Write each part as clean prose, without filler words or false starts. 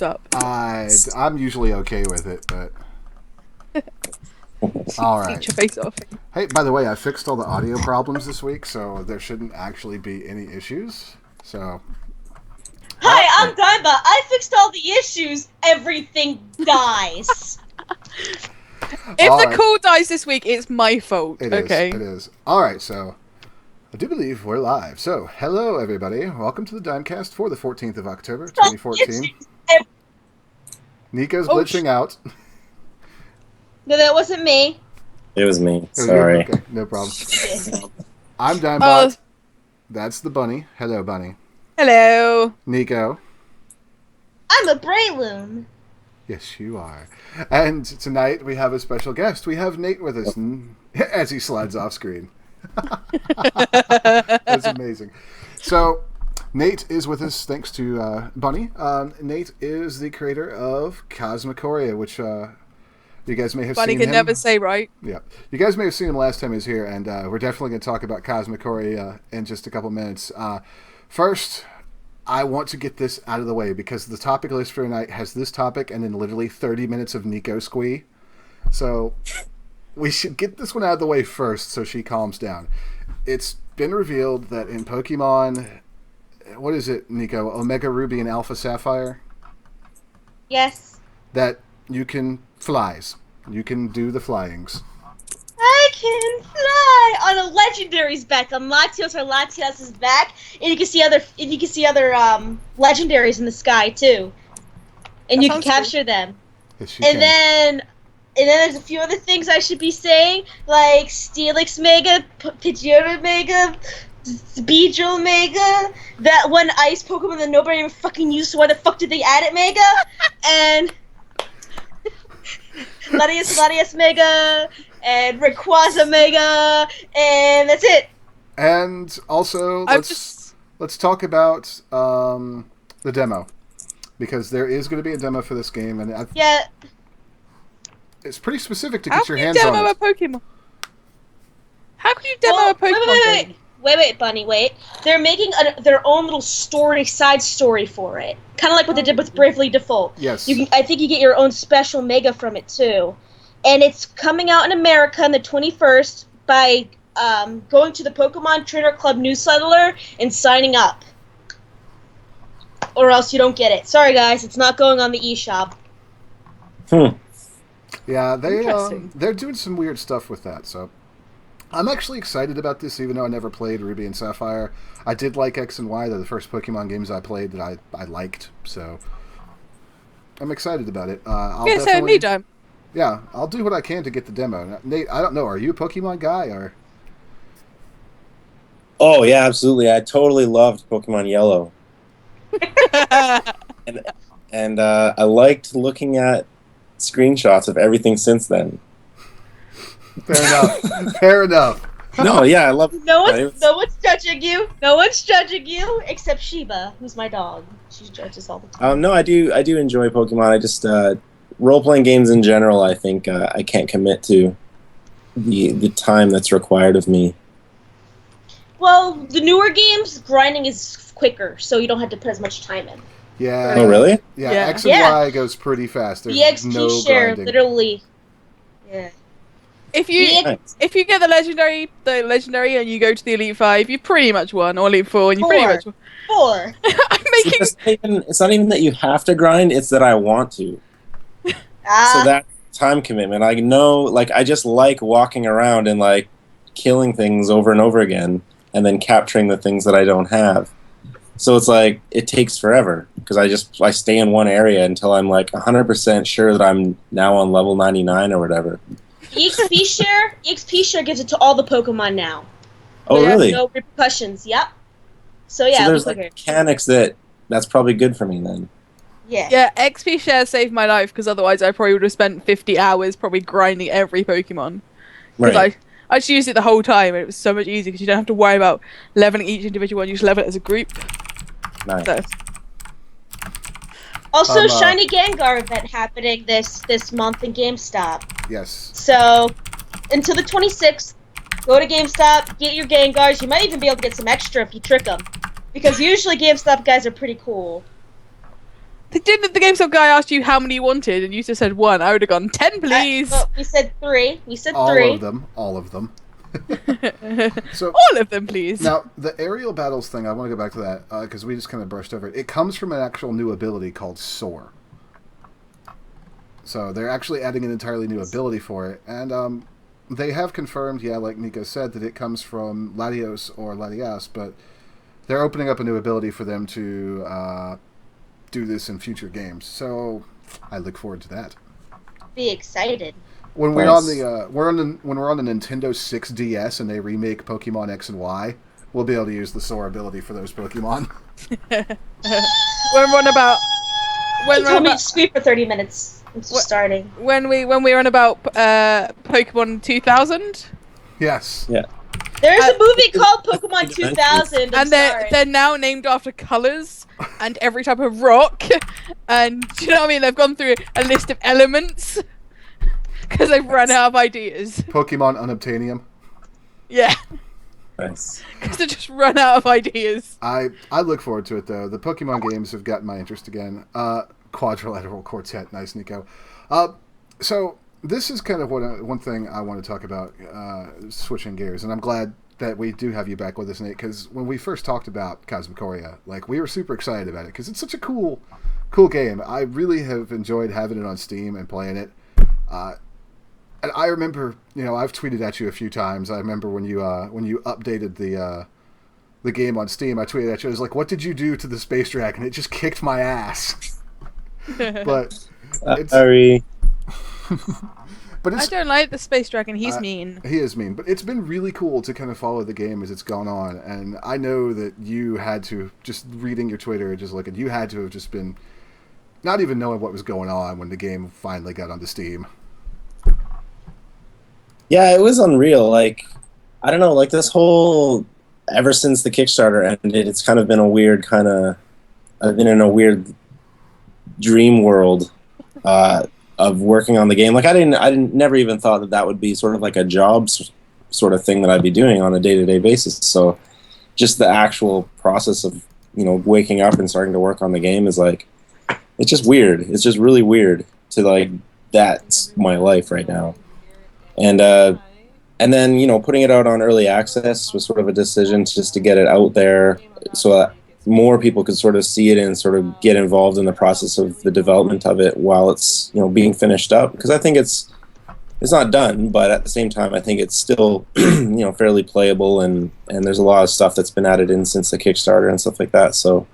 up. I'm usually okay with it, but all right. Eat your face off. Hey, by the way, I fixed all the audio problems this week, so there shouldn't actually be any issues. So, Hi, I'm Digmbot. I fixed all the issues. Everything dies. If the call dies this week, it's my fault. It okay. It is. All right, so I do believe we're live. So, hello everybody. Welcome to the Digmcast for the 14th of October, 2014. Nico's glitching out. No, that wasn't me. It was me. Sorry. Okay, no problem. I'm Digmbot. That's the bunny. Hello, bunny. Hello. Nico. I'm a Brayloon. Yes, you are. And tonight we have a special guest. We have Nate with us as he slides off screen. That's amazing. So, Nate is with us thanks to Bunny. Nate is the creator of Cosmochoria, which you guys may have Bunny seen can him. never say right. Yeah. You guys may have seen him last time he was here, and we're definitely going to talk about Cosmochoria in just a couple minutes. First, I want to get this out of the way because the topic list for tonight has this topic and then literally 30 minutes of Nico squee. So we should get this one out of the way first so she calms down. It's been revealed that in Pokemon, what is it, Nico? Omega Ruby and Alpha Sapphire? Yes. That you can flies. You can do the flyings. I can fly on a legendary's back, on Latios or Latias's back, and you can see other legendaries in the sky too, and you can capture them. Yes, and then there's a few other things I should be saying, like Steelix Mega, Pidgeotto Mega, Beedrill Mega, that one ice Pokemon that nobody ever fucking used, so why the fuck did they add it Mega? And Latias Mega, and Rayquaza Mega, and that's it. And also, let's talk about the demo, because there is going to be a demo for this game, and it's pretty specific to get your hands on it. How can you demo a Pokemon? How can you demo a Pokemon game? Wait, Bunny, wait. They're making their own little side story for it. Kind of like what they did with Bravely Default. Yes. I think you get your own special Mega from it, too. And it's coming out in America on the 21st by going to the Pokemon Trainer Club newsletter and signing up. Or else you don't get it. Sorry, guys, it's not going on the eShop. Yeah, they're doing some weird stuff with that, so I'm actually excited about this, even though I never played Ruby and Sapphire. I did like X and Y. They're the first Pokemon games I played that I liked, so I'm excited about it. Yeah, I'll do what I can to get the demo. Nate, I don't know, are you a Pokemon guy, or? Oh, yeah, absolutely. I totally loved Pokemon Yellow. and I liked looking at screenshots of everything since then. Fair enough. Fair enough. No, yeah, I love it. No one's judging you. No one's judging you except Sheba, who's my dog. She judges all the time. No, I do enjoy Pokemon. I just role-playing games in general, I think I can't commit to the time that's required of me. Well, the newer games, grinding is quicker, so you don't have to put as much time in. Yeah. Oh, really? Yeah, X and Y goes pretty fast. There's the XP share, grinding. literally. Yeah. If you get the legendary, and you go to the Elite 5, you pretty much won, or Elite 4, and you pretty much won. 4. It's not even that you have to grind; it's that I want to. So that time commitment, I know. Like, I just like walking around and like killing things over and over again, and then capturing the things that I don't have. So it's like it takes forever because I stay in one area until I'm like 100% sure that I'm now on level 99 or whatever. EXP share gives it to all the Pokemon now. Oh, really? No repercussions. Yep. So yeah, so there's like mechanics that's probably good for me then. Yeah. Yeah, XP share saved my life because otherwise I probably would have spent 50 hours probably grinding every Pokemon. Because I just used it the whole time and it was so much easier because you don't have to worry about leveling each individual one. You just level it as a group. Nice. So. Also, Shiny Gengar event happening this month in GameStop. Yes. So, until the 26th, go to GameStop, get your Gengars. You might even be able to get some extra if you trick them. Because usually GameStop guys are pretty cool. Didn't the GameStop guy ask you how many you wanted, and you just said 1? I would have gone 10, please. Well, we said 3. We said all 3. All of them. So all of them, please. Now, the aerial battles thing, I want to go back to that because we just kind of brushed over it. It comes from an actual new ability called Soar. So they're actually adding an entirely new ability for it, and they have confirmed, like Nico said, that it comes from Latios or Latias, but they're opening up a new ability for them to do this in future games. So I look forward to that. Be excited. When we're on the when we're on the Nintendo 6DS and they remake Pokemon X and Y, we'll be able to use the Soar ability for those Pokemon. When we're on about He told me to speak for 30 minutes. I'm just starting. When we were on about Pokemon 2000. Yes. Yeah. There's a movie called Pokemon 2000, and they're now named after colors and every type of rock, and do you know what I mean? They've gone through a list of elements because they've run out of ideas. Pokemon Unobtainium. Yeah. Nice. Because they just run out of ideas. I look forward to it though. The Pokemon games have gotten my interest again. Quadrilateral Quartet, nice, Nico. So this is kind of one thing I want to talk about, switching gears, and I'm glad that we do have you back with us, Nate, because when we first talked about Cosmochoria, we were super excited about it, because it's such a cool game. I really have enjoyed having it on Steam and playing it. And I remember, I've tweeted at you a few times. I remember when you updated the game on Steam, I tweeted at you, I was like, what did you do to the Space Dragon? It just kicked my ass. But sorry. But I don't like the Space Dragon. He's mean. He is mean. But it's been really cool to kind of follow the game as it's gone on. And I know that you had to, just reading your Twitter and just looking, you had to have just been not even knowing what was going on when the game finally got onto Steam. Yeah, it was unreal. I don't know, this whole, ever since the Kickstarter ended, it's kind of been a weird I've been in a weird dream world of working on the game. I never even thought that would be sort of like a job sort of thing that I'd be doing on a day-to-day basis. So just the actual process of, waking up and starting to work on the game is it's just weird. It's just really weird to that's my life right now. And then, putting it out on early access was sort of a decision just to get it out there so that more people could sort of see it and sort of get involved in the process of the development of it while it's, being finished up. Because I think it's not done, but at the same time, I think it's still, fairly playable, and there's a lot of stuff that's been added in since the Kickstarter and stuff like that. So,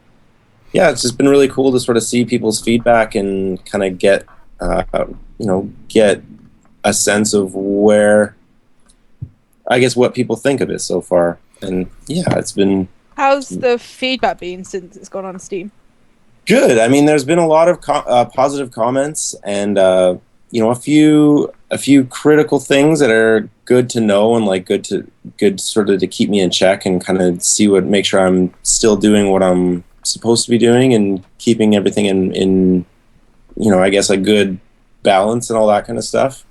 yeah, it's just been really cool to sort of see people's feedback and kind of get a sense of where, I guess, what people think of it so far. And yeah, it's been... How's the feedback been since it's gone on Steam? Good. I mean, there's been a lot of positive comments and, a few critical things that are good to know and good sort of to keep me in check and kind of make sure I'm still doing what I'm supposed to be doing and keeping everything in I guess a good balance and all that kind of stuff.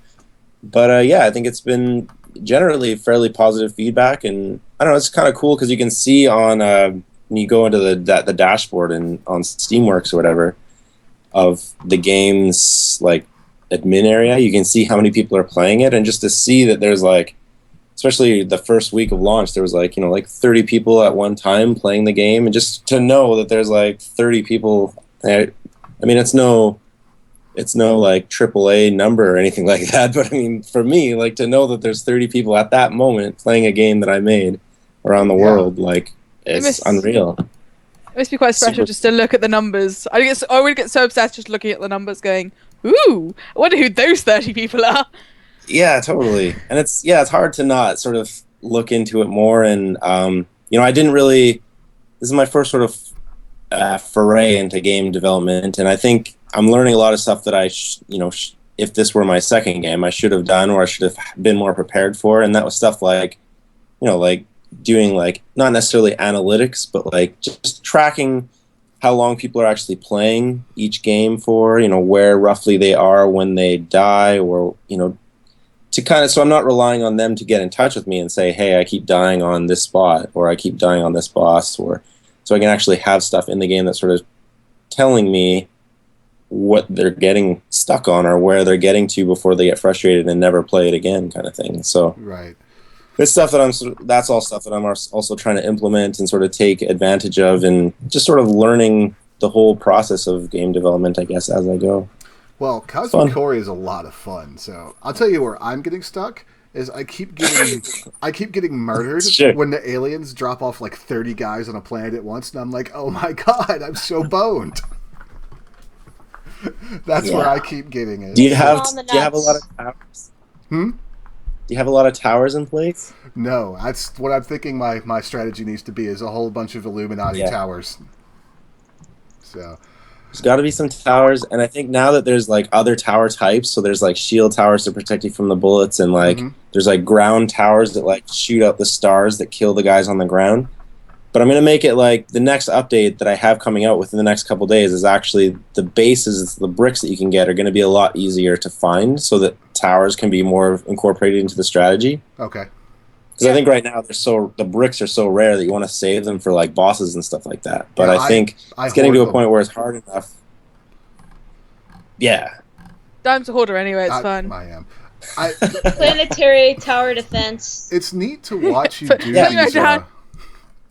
But yeah, I think it's been generally fairly positive feedback, and I don't know, it's kind of cool because you can see on when you go into the dashboard and on Steamworks or whatever of the game's admin area, you can see how many people are playing it, and just to see that there's especially the first week of launch, there was 30 people at one time playing the game, and just to know that there's 30 people. I mean, it's no AAA number or anything like that, but I mean, for me, to know that there's 30 people at that moment playing a game that I made around the world, it's unreal. It must be quite special just to look at the numbers. I would get so obsessed just looking at the numbers going, ooh, I wonder who those 30 people are. Yeah, totally. And it's hard to not sort of look into it more. And, I didn't really, this is my first sort of foray into game development. And I think I'm learning a lot of stuff that if this were my second game, I should have done, or I should have been more prepared for. And that was stuff doing not necessarily analytics, but just tracking how long people are actually playing each game for, where roughly they are when they die, or, so I'm not relying on them to get in touch with me and say, hey, I keep dying on this spot, or I keep dying on this boss, or so I can actually have stuff in the game that's sort of telling me what they're getting stuck on or where they're getting to before they get frustrated and never play it again, kind of thing. So Right. it's stuff that that's all stuff that I'm also trying to implement and sort of take advantage of, and just sort of learning the whole process of game development, I guess, as I go. Well, Cosmochoria is a lot of fun. So I'll tell you where I'm getting stuck is I keep getting murdered Sure. when the aliens drop off like 30 guys on a planet at once, and I'm like, oh my god, I'm so boned. That's where I keep getting it. Do you have a lot of towers? Do you have a lot of towers in place? No, that's what I'm thinking. My strategy needs to be is a whole bunch of Illuminati towers. So there's got to be some towers, and I think now that there's like other tower types, so there's like shield towers to protect you from the bullets, and like there's like ground towers that like shoot out the stars that kill the guys on the ground. But I'm going to make it like the next update that I have coming out within the next couple days is actually the bases, the bricks that you can get are going to be a lot easier to find, so that towers can be more incorporated into the strategy. Okay. Because I think right now the bricks are so rare that you want to save them for like bosses and stuff like that. But I think it's getting to a point where it's hard enough. Yeah. Dime's a hoarder anyway, it's fine. I am. Planetary tower defense. It's neat to watch you do these.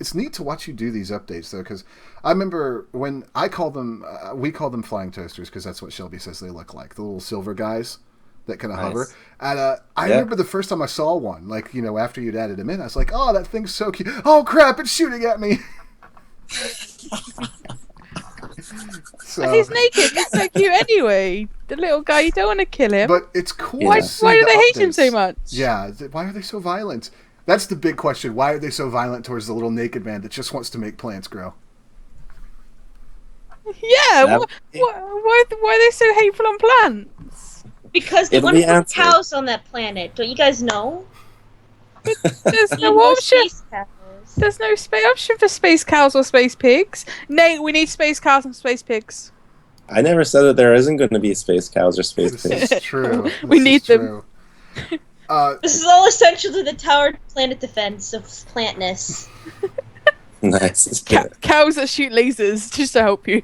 It's neat to watch you do these updates though, because I remember when I call them, we call them flying toasters because that's what Shelby says they look like, the little silver guys that kind of hover. And I remember the first time I saw one, like, you know, after you'd added them in, I was like, oh, that thing's so cute. Oh crap, it's shooting at me. So, he's naked. He's so cute anyway. The little guy, you don't want to kill him. But it's cool. Why do they hate him so much? Yeah, why are they so violent? That's the big question. Why are they so violent towards the little naked man that just wants to make plants grow? Yeah, why are they so hateful on plants? Because they want to put cows on that planet. Don't you guys know? But there's no option. There's no option for space cows or space pigs. Nate, we need space cows and space pigs. I never said that there isn't going to be space cows or space pigs. This is true. We need them. This is all essential to the tower planet defense of plantness. Nice. Cows that shoot lasers just to help you.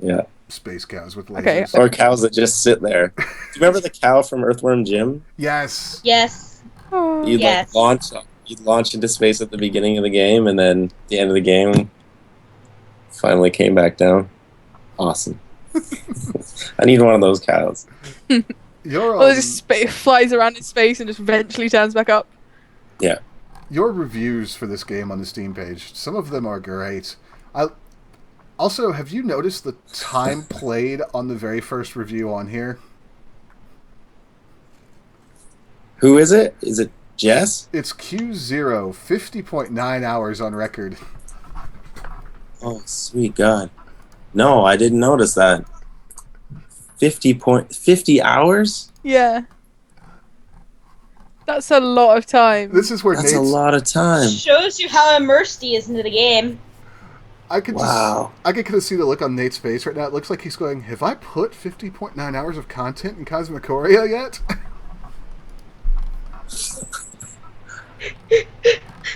Yeah. Space cows with lasers. Okay. Or cows that just sit there. Do you remember the cow from Earthworm Jim? Yes. Yes. You'd you'd launch into space at the beginning of the game, and then at the end of the game finally came back down. Awesome. I need one of those cows. Well, it just flies around in space and just eventually turns back up. Yeah. Your reviews for this game on the Steam page, some of them are great. Also, have you noticed the time played on the very first review on here? Who is it? Is it Jess? It's Q0, 50.9 hours on record. Oh, sweet God. No, I didn't notice that. 50 hours? Yeah. That's a lot of time. This is where That's a lot of time. Shows you how immersed he is into the game. I can kind of see the look on Nate's face right now. It looks like he's going, have I put 50.9 hours of content in Cosmochoria yet?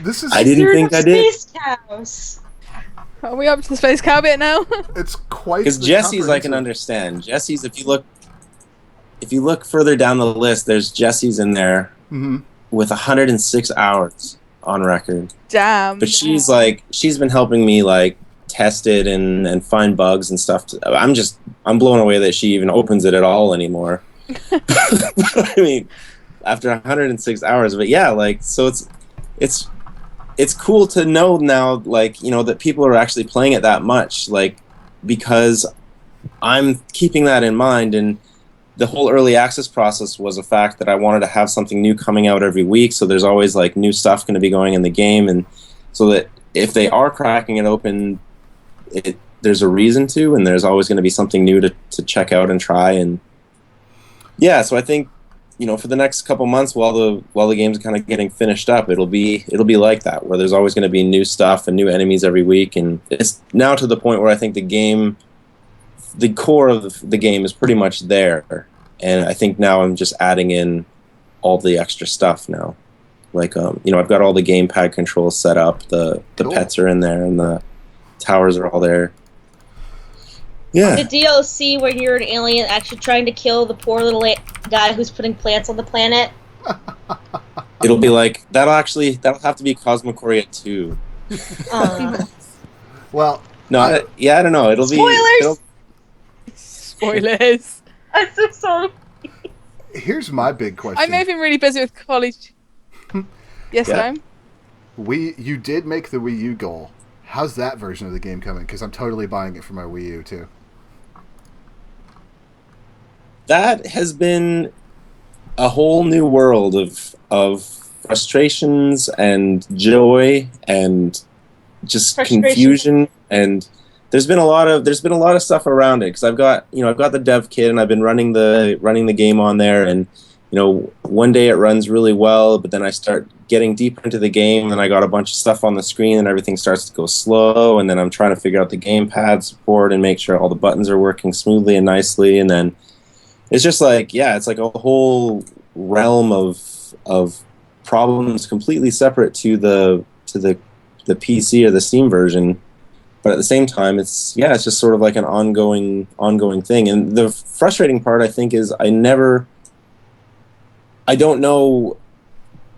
This is. I didn't think I did. Space cows. Are we up to the space cow bit now? It's quite. Because Jesse's, I can understand. Jesse's, if you look further down the list, there's Jesse's in there with 106 hours on record. Damn. But she's been helping me like test it and find bugs and stuff. I'm blown away that she even opens it at all anymore. I mean, after 106 hours, but yeah, like, so it's cool to know now, like, you know, that people are actually playing it that much, like, because I'm keeping that in mind. And the whole early access process was a fact that I wanted to have something new coming out every week, so there's always like new stuff going to be going in the game, and so that if they are cracking it open, there's a reason to, and there's always going to be something new to check out and try. And yeah, so I think, you know, for the next couple months while the game's kind of getting finished up, it'll be like that, where there's always going to be new stuff and new enemies every week. And it's now to the point where I think the core of the game is pretty much there, and I think now I'm just adding in all the extra stuff now. Like, you know, I've got all the gamepad controls set up, the Cool. pets are in there, and the towers are all there. Yeah. The DLC where you're an alien actually trying to kill the poor little guy who's putting plants on the planet. It'll be like that'll have to be Cosmochoria 2. Well, No, I don't know. It'll Spoilers! Spoilers. I'm so sorry. here's my big question. I may have been really busy with college. Yes, Yeah. Sam? You did make the Wii U goal. How's that version of the game coming? Because I'm totally buying it for my Wii U too. That has been a whole new world of frustrations and joy and just confusion, and there's been a lot of stuff around it because I've got the dev kit and I've been running the game on there, and one day it runs really well, but then I start getting deeper into the game and I got a bunch of stuff on the screen and everything starts to go slow, and then I'm trying to figure out the gamepad support and make sure all the buttons are working smoothly and nicely, and then it's just like, it's like a whole realm of problems completely separate to the PC or the Steam version. But at the same time, it's just sort of like an ongoing thing. And the frustrating part, I think, is I don't know.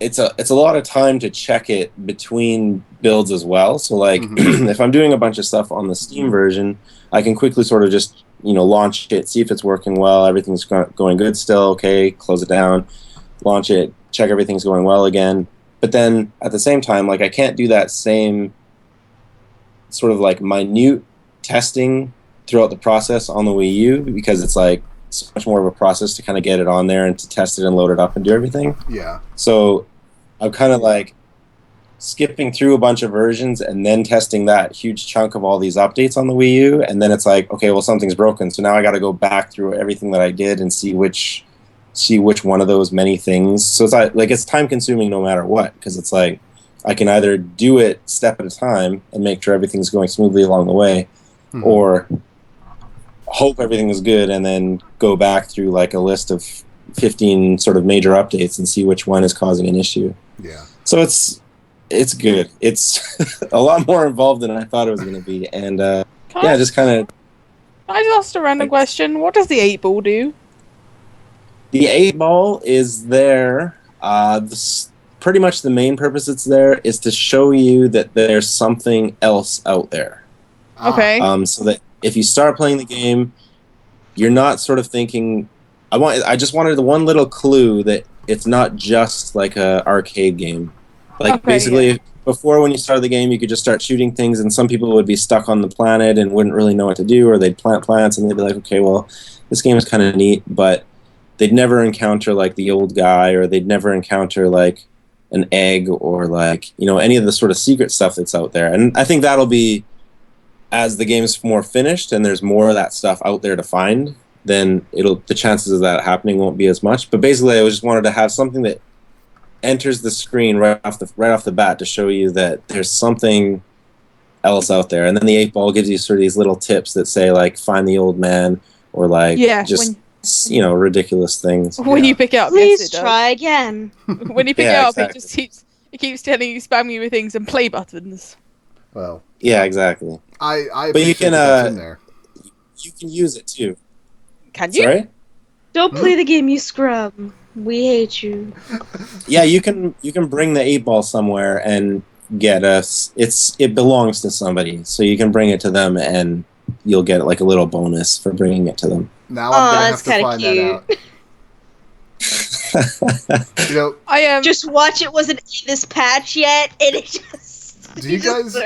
It's a lot of time to check it between builds as well. So like, if I'm doing a bunch of stuff on the Steam version, I can quickly sort of just launch it, see if it's working well, everything's going good still, okay, close it down, launch it, check everything's going well again. But then at the same time, like I can't do that same sort of like minute testing throughout the process on the Wii U because it's like so much more of a process to kind of get it on there and to test it and load it up and do everything. Yeah. So I'm kind of like skipping through a bunch of versions and then testing that huge chunk of all these updates on the Wii U, and then it's like, okay, well, something's broken, so now I got to go back through everything that I did and see which one of those many things. So it's like it's time consuming no matter what, because it's like I can either do it step at a time and make sure everything's going smoothly along the way, or hope everything is good and then go back through like a list of 15 sort of major updates and see which one is causing an issue. Yeah. So it's good. It's a lot more involved than I thought it was going to be, and just kind of. I just asked a random question. What does the 8-ball do? The 8-ball is there. Pretty much the main purpose it's there is to show you that there's something else out there. Okay. So that if you start playing the game, you're not sort of thinking. I just wanted the one little clue that it's not just like a arcade game. Like basically, before when you started the game, you could just start shooting things, and some people would be stuck on the planet and wouldn't really know what to do, or they'd plant plants, and they'd be like, okay, well, this game is kind of neat, but they'd never encounter like the old guy, or they'd never encounter like an egg, or like any of the sort of secret stuff that's out there. And I think that'll be, as the game's more finished and there's more of that stuff out there to find, then the chances of that happening won't be as much. But basically, I just wanted to have something that enters the screen right off the bat to show you that there's something else out there. And then the 8-ball gives you sort of these little tips that say like find the old man, or like ridiculous things. When you pick it up, please try again. When you pick it up, exactly. it keeps telling you, spamming you with things and play buttons. Well, yeah, exactly. I but you can that's in there. You can use it too. Can you? Sorry? Don't play the game, you scrub. We hate you. Yeah, you can bring the 8-ball somewhere and get us. It belongs to somebody, so you can bring it to them, and you'll get like a little bonus for bringing it to them. Now I'm gonna have to find cute. that out. I just watch. It wasn't in this patch yet, and it just. Do you guys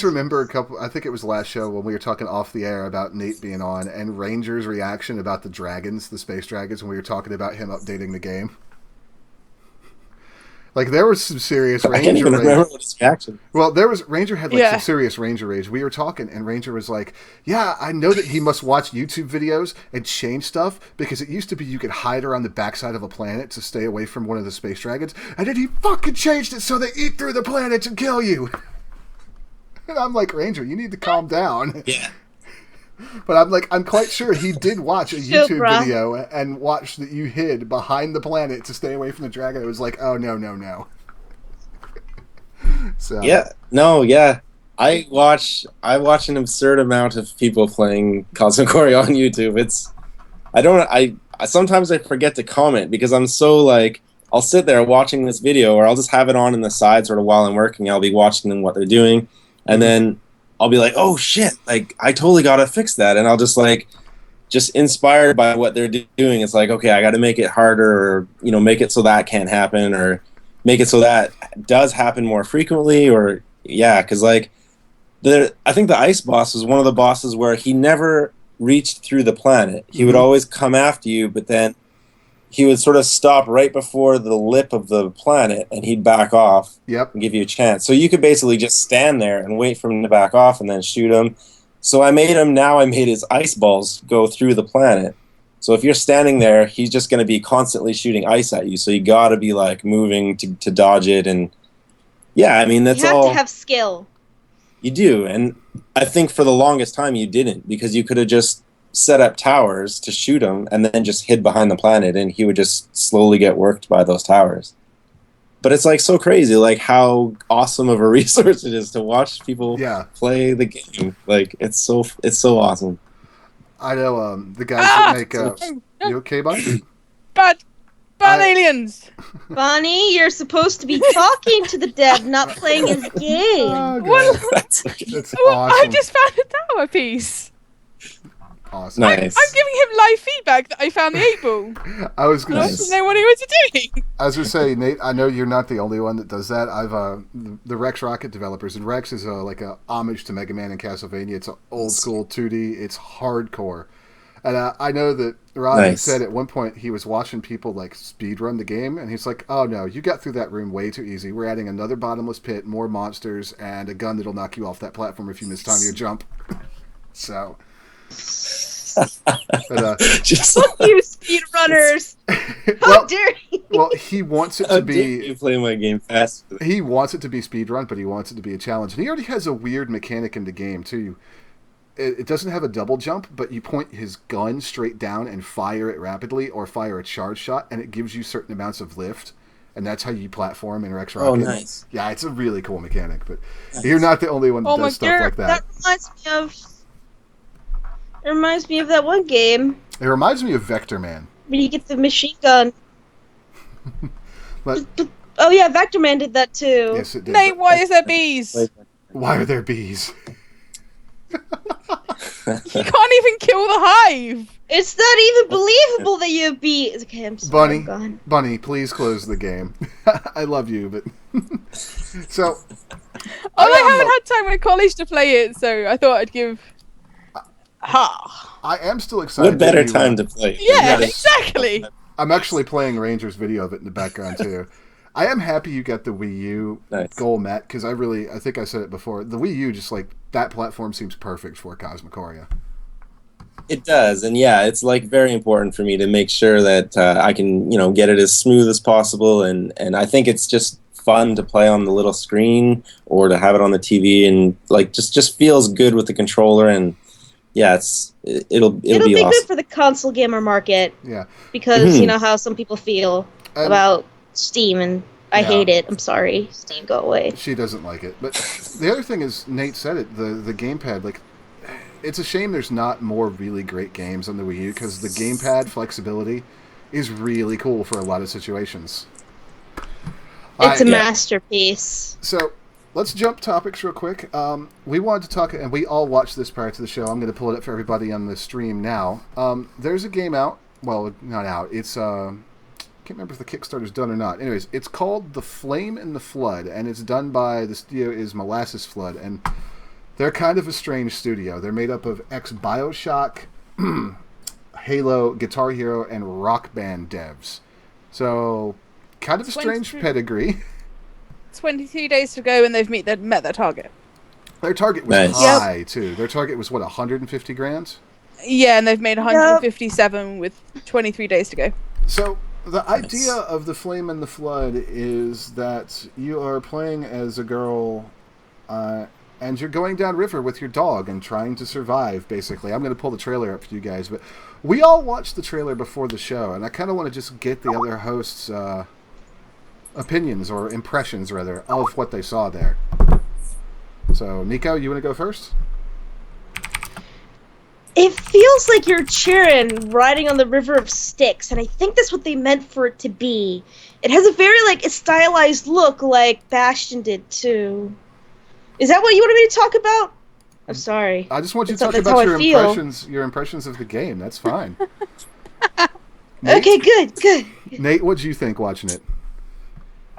remember a couple? I think it was last show when we were talking off the air about Nate being on, and Ranger's reaction about the dragons, the space dragons, when we were talking about him updating the game. Like there was some serious Ranger. I can't even remember what his reaction. Well, Ranger had some serious Ranger rage. We were talking, and Ranger was like, "Yeah, I know that he must watch YouTube videos and change stuff because it used to be you could hide around the backside of a planet to stay away from one of the space dragons, and then he fucking changed it so they eat through the planets and kill you." And I'm like, Ranger, you need to calm down. Yeah. But I'm quite sure he did watch a YouTube video and watched that you hid behind the planet to stay away from the dragon. It was like, oh, no. So yeah. No, yeah. I watch an absurd amount of people playing Cosmochoria on YouTube. I sometimes I forget to comment because I'm so like I'll sit there watching this video or I'll just have it on in the side sort of while I'm working. I'll be watching them what they're doing, and then I'll be like, oh shit, like I totally gotta fix that, and I'll just inspired by what they're doing. It's like, okay, I got to make it harder, or make it so that can't happen, or make it so that does happen more frequently, or yeah, because like I think the ice boss was one of the bosses where he never reached through the planet. He would always come after you, but then he would sort of stop right before the lip of the planet, and he'd back off. Yep. And give you a chance. So you could basically just stand there and wait for him to back off, and then shoot him. So I made his ice balls go through the planet. So if you're standing there, he's just going to be constantly shooting ice at you. So you got to be like moving to dodge it, and yeah, I mean that's all. You have to have skill. You do, and I think for the longest time you didn't, because you could have just set up towers to shoot him and then just hid behind the planet, and he would just slowly get worked by those towers. But it's like so crazy, like how awesome of a resource it is to watch people play the game. Like it's so awesome. I know the guys that make. You okay, buddy? Bad aliens. Bonnie, you're supposed to be talking to the dev, not playing his game. Oh, that's awesome. I just found a tower piece. Awesome. Nice. I'm giving him live feedback that I found the 8-ball. I was going to know what he was doing. I was going to say, Nate, I know you're not the only one that does that. I've the Rex Rocket developers, and Rex is like a homage to Mega Man and Castlevania. It's an old school 2D. It's hardcore. And I know that Ryan said at one point he was watching people like speedrun the game, and he's like, oh no, you got through that room way too easy. We're adding another bottomless pit, more monsters, and a gun that'll knock you off that platform if you miss time your jump. So... But, just you speedrunners! How dare you? Well, he wants it to be. You play my game fast. He wants it to be speedrun, but he wants it to be a challenge. And he already has a weird mechanic in the game too. It doesn't have a double jump, but you point his gun straight down and fire it rapidly, or fire a charge shot, and it gives you certain amounts of lift. And that's how you platform in Rex Rocket. Oh, nice! Yeah, it's a really cool mechanic. But you're not the only one that does stuff like that. That reminds me of. It reminds me of that one game. It reminds me of Vector Man. When you get the machine gun. But oh yeah, Vector Man did that too. Yes, it did. Nate, why is there bees? Why are there bees? You can't even kill the hive. It's not even believable that you have bees. Okay, I'm sorry. Bunny, please close the game. I love you, but so. I haven't had time at college to play it, so I thought I'd give. I am still excited. What better time to play? Yeah, exactly. I'm actually playing Ranger's video of it in the background too. I am happy you got the Wii U goal met, because I think I said it before. The Wii U, just like that platform, seems perfect for Cosmochoria. It does, and yeah, it's like very important for me to make sure that I can get it as smooth as possible, and I think it's just fun to play on the little screen or to have it on the TV, and like just feels good with the controller. And yeah, it'll be awesome. Good for the console gamer market. Yeah, because you know how some people feel about Steam, and I hate it. I'm sorry, Steam, go away. She doesn't like it. But the other thing is, Nate said it. The gamepad, like, it's a shame there's not more really great games on the Wii U, because the gamepad flexibility is really cool for a lot of situations. It's a masterpiece. So. Let's jump topics real quick. We wanted to talk, and we all watched this prior to the show. I'm going to pull it up for everybody on the stream now. There's a game out. Well, not out. It's I can't remember if the Kickstarter's done or not. Anyways, it's called The Flame and the Flood, and it's done by, the studio is Molasses Flood, and they're kind of a strange studio. They're made up of ex-Bioshock, Halo, Guitar Hero, and Rock Band devs. So, kind of a strange pedigree. 22 days to go, and they've met their target. Their target was high too. Their target was what, 150 grand? Yeah, and they've made 157 with 23 days to go. So the idea of The Flame and the Flood is that you are playing as a girl, and you're going downriver with your dog and trying to survive. Basically, I'm going to pull the trailer up for you guys, but we all watched the trailer before the show, and I kind of want to just get the other hosts' opinions, or impressions rather, of what they saw there. So, Nico, you want to go first? It feels like you're cheering riding on the River of Styx, and I think that's what they meant for it to be. It has a very, like, a stylized look like Bastion did, too. Is that what you wanted me to talk about? I'm sorry. I just want you to That's talk how about I your feel. impressions of the game. That's fine. Okay, good. Nate, what did you think watching it?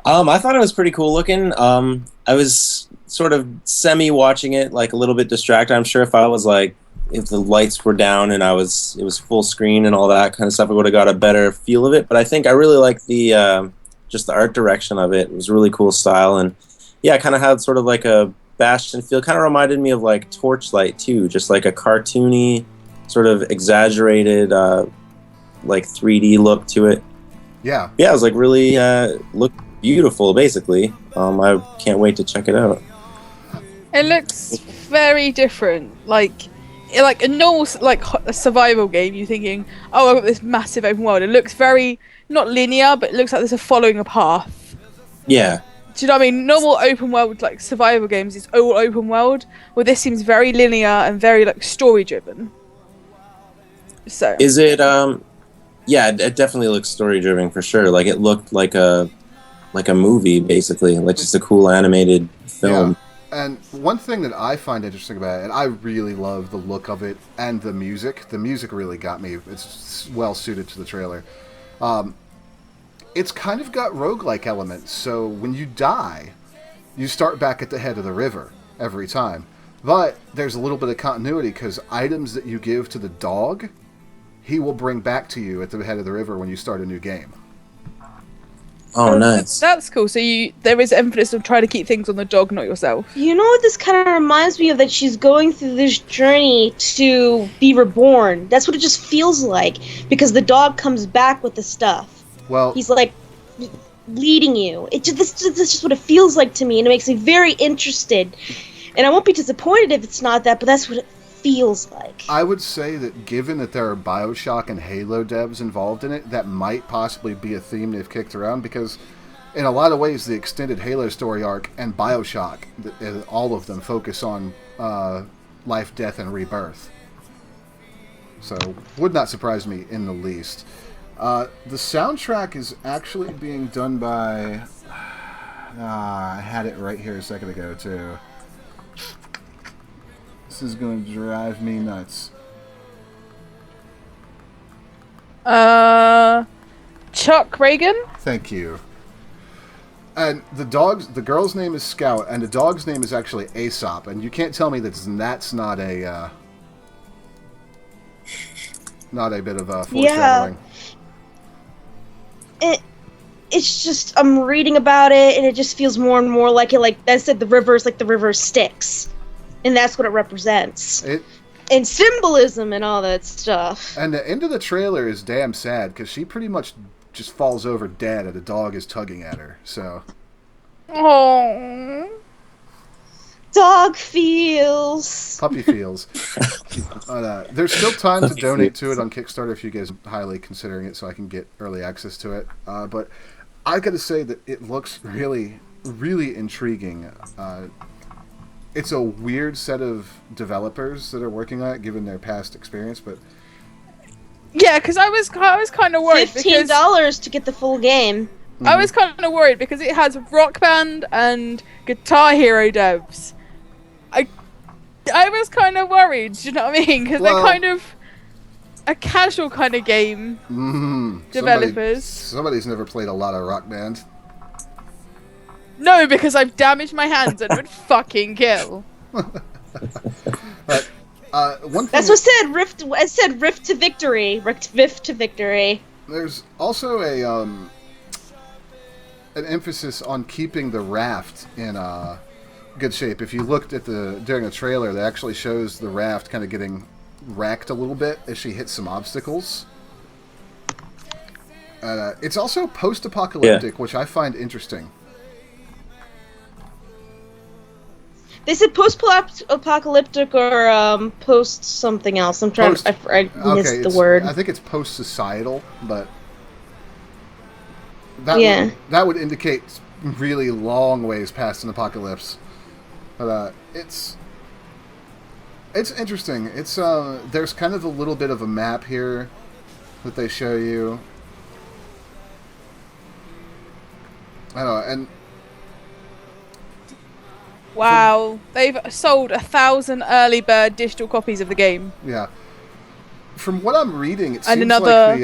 I thought it was pretty cool looking. I was sort of semi-watching it, like a little bit distracted. I'm sure if the lights were down and it was full screen and all that kind of stuff, I would have got a better feel of it. But I think I really liked the just the art direction of it. It was really cool style, and yeah, it kind of had sort of like a Bastion feel. Kind of reminded me of like Torchlight too, just like a cartoony, sort of exaggerated, like 3D look to it. Yeah. Yeah, it was like really looked beautiful. Basically, I can't wait to check it out. It looks very different. Like a normal a survival game, you're thinking, oh, I've got this massive open world. It looks very not linear, but it looks like there's a following a path. Yeah. Do you know what I mean? Normal open world like survival games, it's all open world. Well, this seems very linear and very like story driven. So is it? Yeah, it definitely looks story driven for sure. Like it looked like a movie basically, like just a cool animated film. Yeah. And one thing that I find interesting about it, and I really love the look of it and the music. The music really got me. It's well suited to the trailer. It's kind of got roguelike elements, so when you die, you start back at the head of the river every time. But there's a little bit of continuity, because items that you give to the dog, he will bring back to you at the head of the river when you start a new game. Oh, nice. That's cool. So there is emphasis on trying to keep things on the dog, not yourself. You know what this kind of reminds me of? That she's going through this journey to be reborn. That's what it just feels like, because the dog comes back with the stuff. Well, he's like leading you. This is just what it feels like to me, and it makes me very interested. And I won't be disappointed if it's not that, but that's what it feels like. I would say that given that there are BioShock and Halo devs involved in it, that might possibly be a theme they've kicked around, because in a lot of ways the extended Halo story arc and BioShock, all of them focus on life, death, and rebirth. So, would not surprise me in the least. The soundtrack is actually being done by... I had it right here a second ago, too. This is going to drive me nuts. Chuck Reagan? Thank you. And the girl's name is Scout, and the dog's name is actually Aesop, and you can't tell me that's not a... not a bit of foreshadowing. Yeah. It's just, I'm reading about it, and it just feels more and more like it. Like I said, the river's like the river Styx, and that's what it represents. And symbolism and all that stuff. And the end of the trailer is damn sad, because she pretty much just falls over dead, and a dog is tugging at her. So. Oh. Dog feels. Puppy feels. There's still time to donate to it on Kickstarter if you guys are highly considering it, so I can get early access to it. But I got to say that it looks really, really intriguing. It's a weird set of developers that are working on it, given their past experience, but yeah, because I was kind of worried. $15 to get the full game. Mm-hmm. I was kind of worried because it has Rock Band and Guitar Hero devs. I was kind of worried, do you know what I mean? Because they're kind of a casual kind of game developers. Somebody's never played a lot of Rock Band. No, because I've damaged my hands and would fucking kill. But, one thing that's what said Rift. It said Rift to victory. Rift to victory. There's also an emphasis on keeping the raft in good shape. If you looked at during the trailer, that actually shows the raft kind of getting wrecked a little bit as she hits some obstacles. It's also post-apocalyptic, which I find interesting. They said post-apocalyptic or post something else. I'm trying. I missed the word. I think it's post-societal, but that would indicate really long ways past an apocalypse. But it's interesting. It's there's kind of a little bit of a map here that they show you. I don't know, and wow, they've sold 1,000 early bird digital copies of the game. Yeah. From what I'm reading, it seems like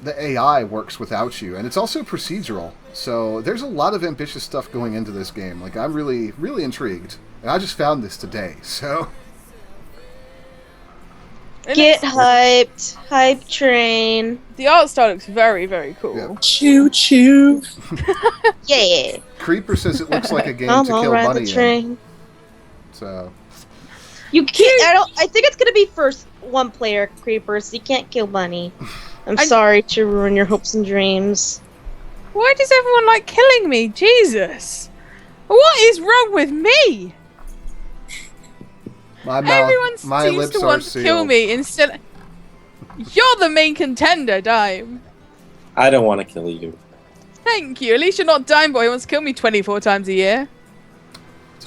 the AI works without you, and it's also procedural. So there's a lot of ambitious stuff going into this game. Like, I'm really, really intrigued, and I just found this today. So Get hyped, hype train. The art style looks very, very cool. Yeah. Choo choo. Yeah. Creeper says it looks like a game I'm to all kill ride money the train. in. So You can't. I think it's gonna be first one player Creeper, so you can't kill Bunny. I'm sorry to ruin your hopes and dreams. Why does everyone like killing me? Jesus! What is wrong with me? Everyone seems to want to kill me instead. You're the main contender, Dime. I don't want to kill you. Thank you. At least you're not Dime Boy who wants to kill me 24 times a year.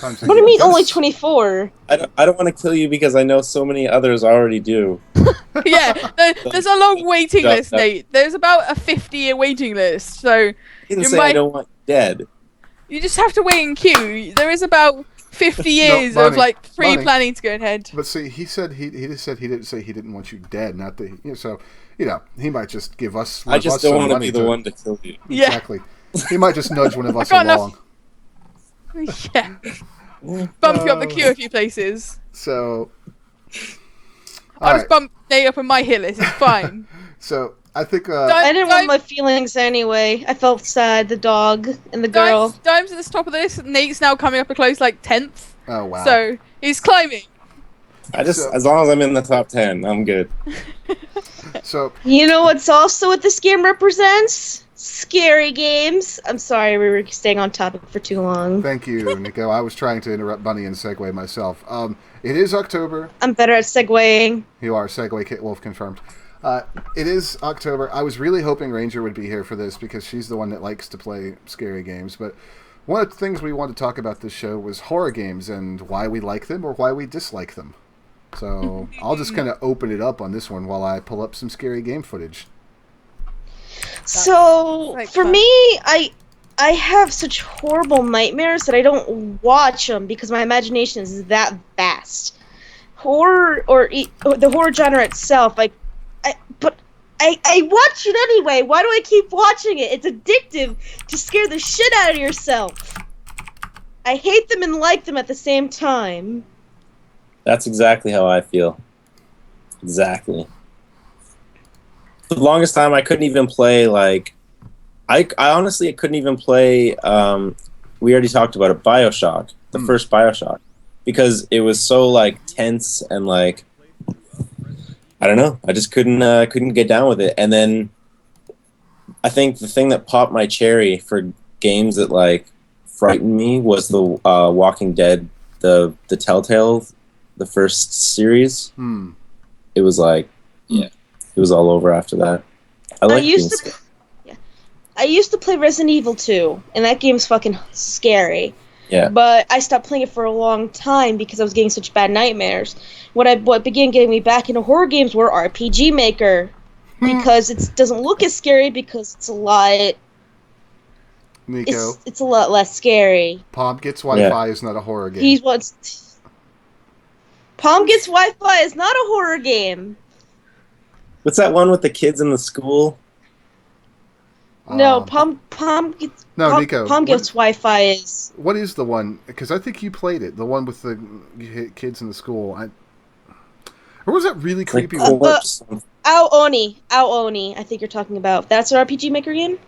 What do you mean only 24? I don't want to kill you because I know so many others already do. Yeah, there's a long waiting list, Nate. There's about a 50-year waiting list, so... I didn't say I don't want you dead. You just have to wait in queue. There is about 50 years of, like, pre-planning to go ahead. But see, he said he just said he didn't say he didn't want you dead, not that... So, he might just give us... I just don't want to be the one to kill you. Yeah. Exactly. He might just nudge one of us along. Yeah. Bump you up the queue a few places. So... I'll just bump Nate up on my hit list, it's fine. So, I think... I didn't want my feelings anyway. I felt sad, the dog and the girl. Dime's at the top of the list. Nate's now coming up a close, like, 10th. Oh, wow. So, he's climbing. As long as I'm in the top 10, I'm good. So... You know what's also what this game represents? Scary games. I'm sorry, we were staying on topic for too long. Thank you, Nico. I was trying to interrupt Bunny and segue myself. It is October. I'm better at segueing. You are. Segue Wolf confirmed. It is October. I was really hoping Ranger would be here for this because she's the one that likes to play scary games. But one of the things we wanted to talk about this show was horror games and why we like them or why we dislike them. So I'll just kind of open it up on this one while I pull up some scary game footage. So, for me, I have such horrible nightmares that I don't watch them because my imagination is that vast. Horror, or the horror genre itself, but I watch it anyway. Why do I keep watching it? It's addictive to scare the shit out of yourself. I hate them and like them at the same time. That's exactly how I feel. Exactly. For the longest time, I couldn't even play, like... I honestly couldn't even play... we already talked about it, Bioshock. The first Bioshock. Because it was so, like, tense and, like... I don't know. I just couldn't get down with it. And then... I think the thing that popped my cherry for games that, like, frightened me was the Walking Dead, the Telltale, the first series. It was like... Yeah. It was all over after that. I used to play Resident Evil 2, and that game's fucking scary. Yeah. But I stopped playing it for a long time because I was getting such bad nightmares. What began getting me back into horror games were RPG Maker, because it doesn't look as scary because it's a lot. Nico, it's a lot less scary. Palm Gets Wi-Fi is not a horror game. Palm Gets Wi-Fi is not a horror game. What's that one with the kids in the school? No, Palm Gets Wi-Fi is... What is the one? Because I think you played it. The one with the kids in the school. Or was that really creepy? Ao Oni, I think you're talking about. That's an RPG Maker game?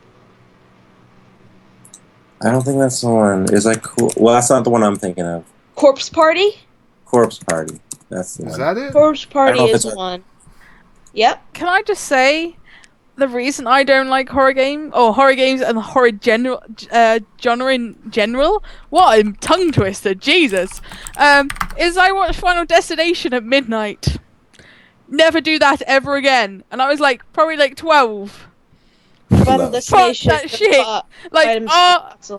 I don't think that's the one. Is that cool? Well, that's not the one I'm thinking of. Corpse Party? Corpse Party. That's the one. Is that it? Corpse Party is the one. Yep. Can I just say, the reason I don't like horror games and the horror genre in general, what a tongue twister, Jesus, is I watched Final Destination at midnight. Never do that ever again. And I was like, probably like 12. Final No. Destination. Fuck that shit. Like,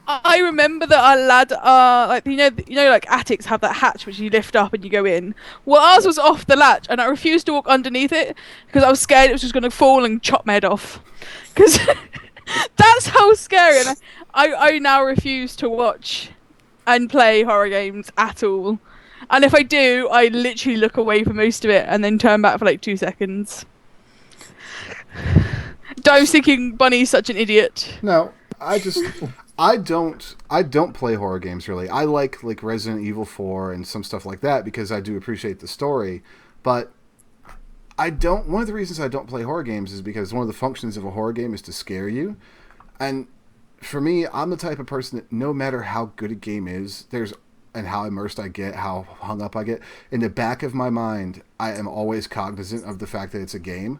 I remember that our lad, like like attics have that hatch which you lift up and you go in. Well, ours was off the latch, and I refused to walk underneath it because I was scared it was just going to fall and chop my head off. Because that's how scary. And I now refuse to watch and play horror games at all. And if I do, I literally look away for most of it and then turn back for like 2 seconds. I was thinking Bunny's such an idiot. No, I don't play horror games really. I like Resident Evil 4 and some stuff like that because I do appreciate the story, but one of the reasons I don't play horror games is because one of the functions of a horror game is to scare you. And for me, I'm the type of person that no matter how good a game is, and how immersed I get, how hung up I get, in the back of my mind, I am always cognizant of the fact that it's a game.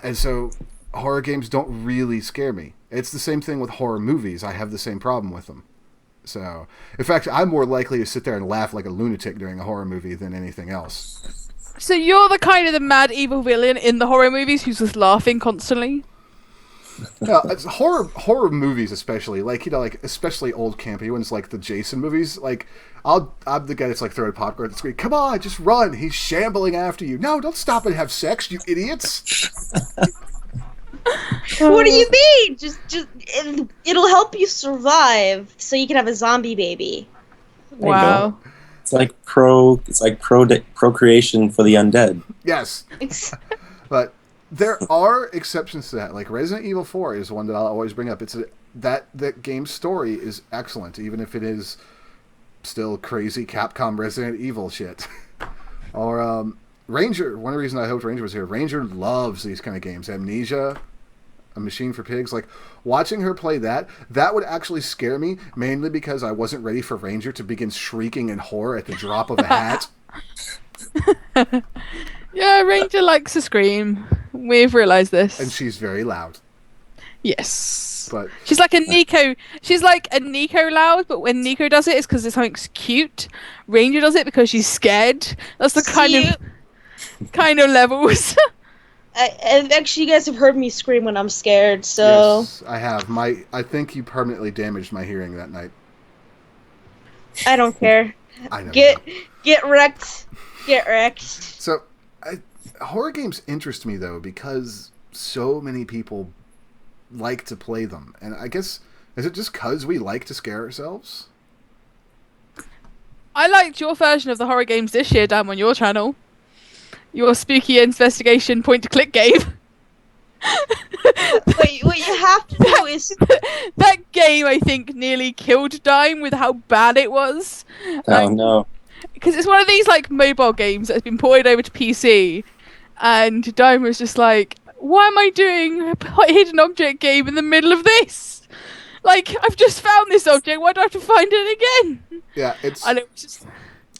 And so horror games don't really scare me. It's the same thing with horror movies. I have the same problem with them. So, in fact, I'm more likely to sit there and laugh like a lunatic during a horror movie than anything else. So you're the kind of the mad evil villain in the horror movies who's just laughing constantly? No, it's horror movies especially, like especially old campy ones like the Jason movies. Like I'm the guy that's like throwing popcorn at the screen. Come on, just run! He's shambling after you. No, don't stop and have sex, you idiots! What do you mean? It'll help you survive, so you can have a zombie baby. Wow. It's like procreation for the undead. Yes, but there are exceptions to that. Like Resident Evil 4 is one that I'll always bring up. That game's story is excellent, even if it is still crazy Capcom Resident Evil shit. Or Ranger. One reason I hoped Ranger was here. Ranger loves these kind of games. Amnesia, A Machine for Pigs. Like watching her play that would actually scare me, mainly because I wasn't ready for Ranger to begin shrieking in horror at the drop of a hat. Yeah, Ranger likes to scream. We've realised this. And she's very loud. Yes. But she's like a Nico. She's like a Nico loud, but when Nico does it, it's because it's something cute. Ranger does it because she's scared. That's the kind of levels. And actually, you guys have heard me scream when I'm scared, so... Yes, I have. I think you permanently damaged my hearing that night. I don't care. I know. Get wrecked. Get wrecked. So, horror games interest me, though, because so many people like to play them. And I guess, is it just because we like to scare ourselves? I liked your version of the horror games this year, Dan, on your channel. Your spooky investigation point-to-click game. What you have to do is... That game, I think, nearly killed Dime with how bad it was. Oh, no. Because it's one of these, like, mobile games that has been ported over to PC. And Dime was just like, why am I doing a hidden object game in the middle of this? Like, I've just found this object, why do I have to find it again? Yeah, it's... And it was just...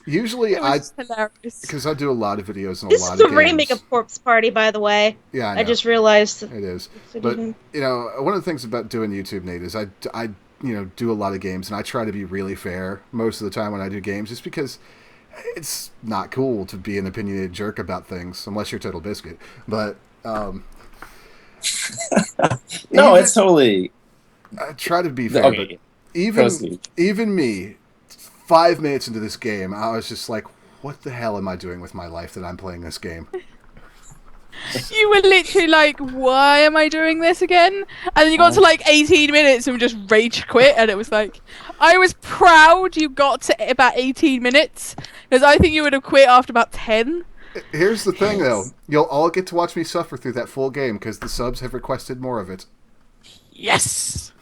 Usually, hilarious. Because I do a lot of videos and this a lot of games. This is the remake of Corpse Party, by the way. Yeah, I just realized. It is. But, you know, one of the things about doing YouTube, Nate, is I do a lot of games, and I try to be really fair most of the time when I do games, just because it's not cool to be an opinionated jerk about things, unless you're Total Biscuit. But, no, it's totally... I try to be fair, okay. But even me... 5 minutes into this game, I was just like, what the hell am I doing with my life that I'm playing this game? You were literally like, why am I doing this again? And then you got to like 18 minutes and just rage quit, and it was like, I was proud you got to about 18 minutes, because I think you would have quit after about 10. Here's the thing, though. You'll all get to watch me suffer through that full game, because the subs have requested more of it. Yes!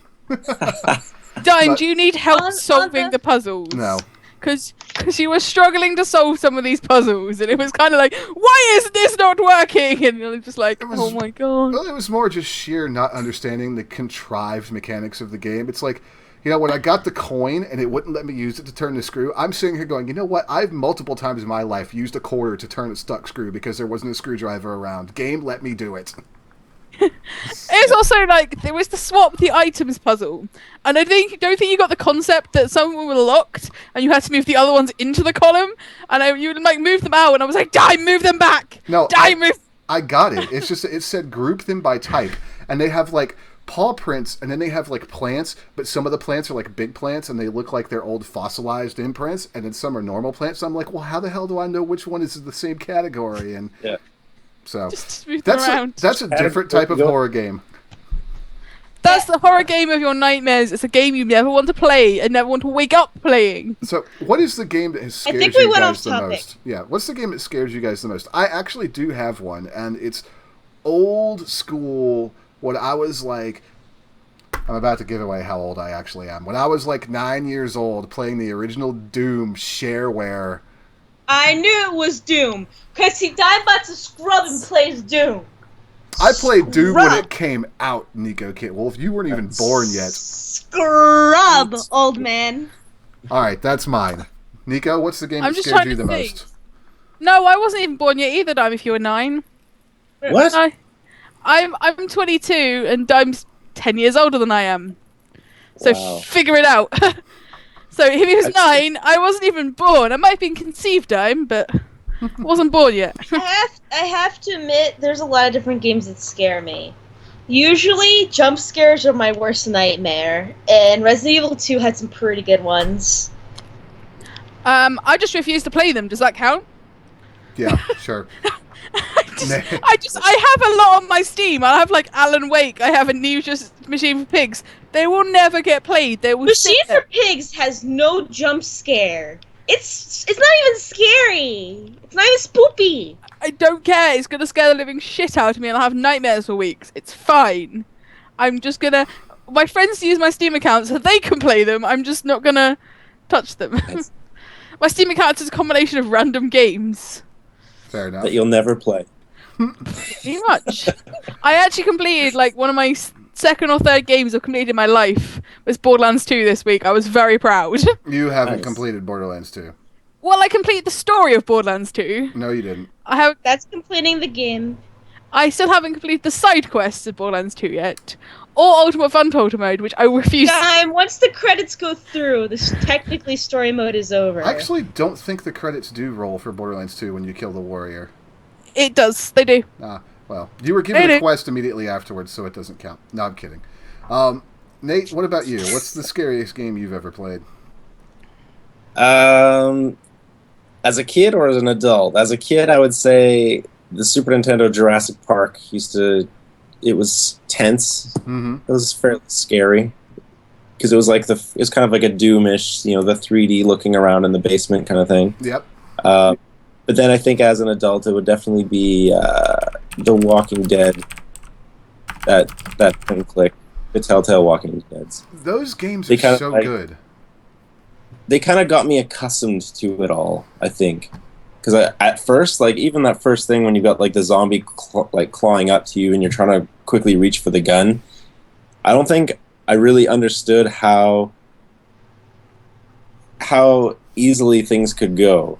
Dime, do you need help solving the puzzles? No. Because you were struggling to solve some of these puzzles, and it was kind of like, why is this not working? And you're just like, oh my god. Well, it was more just sheer not understanding the contrived mechanics of the game. It's like, you know, when I got the coin and it wouldn't let me use it to turn the screw, I'm sitting here going, you know what? I've multiple times in my life used a quarter to turn a stuck screw because there wasn't a screwdriver around. Game, let me do it. It was also like there was the swap the items puzzle, and I don't think you got the concept that some were locked and you had to move the other ones into the column, and you would like move them out, and I was like, Dime, move them back. No, Dime, move. I got it. It's just it said group them by type, and they have like paw prints, and then they have like plants, but some of the plants are like big plants, and they look like they're old fossilized imprints, and then some are normal plants. So I'm like, well, how the hell do I know which one is the same category? And so that's a different type of horror game. That's the horror game of your nightmares. It's a game you never want to play and never want to wake up playing. So, what is the game that has scared you guys the most? Yeah, what's the game that scares you guys the most? I actually do have one, and it's old school. When I was like, I'm about to give away how old I actually am. When I was like 9 years old, playing the original Doom shareware. I knew it was Doom, because see, Digmbot's a scrub and plays Doom. I played Doom when it came out, Nekokitwolf. You weren't even born yet. Scrub, old man. Alright, that's mine. Nico, what's the game that scared you the most? No, I wasn't even born yet either, Dime, if you were 9. What? I'm 22 and I'm 10 years older than I am. So figure it out. So if he was 9, I wasn't even born. I might have been conceived, Dime, but I wasn't born yet. I have to admit, there's a lot of different games that scare me. Usually, jump scares are my worst nightmare, and Resident Evil 2 had some pretty good ones. I just refuse to play them. Does that count? Yeah, sure. I have a lot on my Steam. I have like Alan Wake. I have a new Machine for Pigs. They will never get played. They will. Machine for Pigs has no jump scare. It's not even scary. It's not even spoopy. I don't care. It's gonna scare the living shit out of me, and I'll have nightmares for weeks. It's fine. I'm just gonna. My friends use my Steam account so they can play them. I'm just not gonna touch them. My Steam account is a combination of random games. Fair enough. That you'll never play. Pretty much. I actually completed like one of my second or third games I've completed in my life was Borderlands 2 this week. I was very proud. You haven't completed Borderlands 2. Well, I completed the story of Borderlands 2. No, you didn't. That's completing the game. I still haven't completed the side quests of Borderlands 2 yet. Or Ultimate Fun Total Mode, which I refuse to... Once the credits go through, this technically story mode is over. I actually don't think the credits do roll for Borderlands 2 when you kill the warrior. It does. They do. Well, you were given a quest immediately afterwards, so it doesn't count. No, I'm kidding. Nate, what about you? What's the scariest game you've ever played? As a kid or as an adult? As a kid, I would say the Super Nintendo Jurassic Park it was tense. Mm-hmm. It was fairly scary because it was like it was kind of like a Doom-ish, the 3D looking around in the basement kind of thing. Yep. But then I think as an adult, it would definitely be The Walking Dead. That point click, the Telltale Walking Deads. Those games are so good. They kind of got me accustomed to it all, I think. Because at first, like even that first thing when you got like the zombie clawing up to you and you're trying to quickly reach for the gun, I don't think I really understood how easily things could go.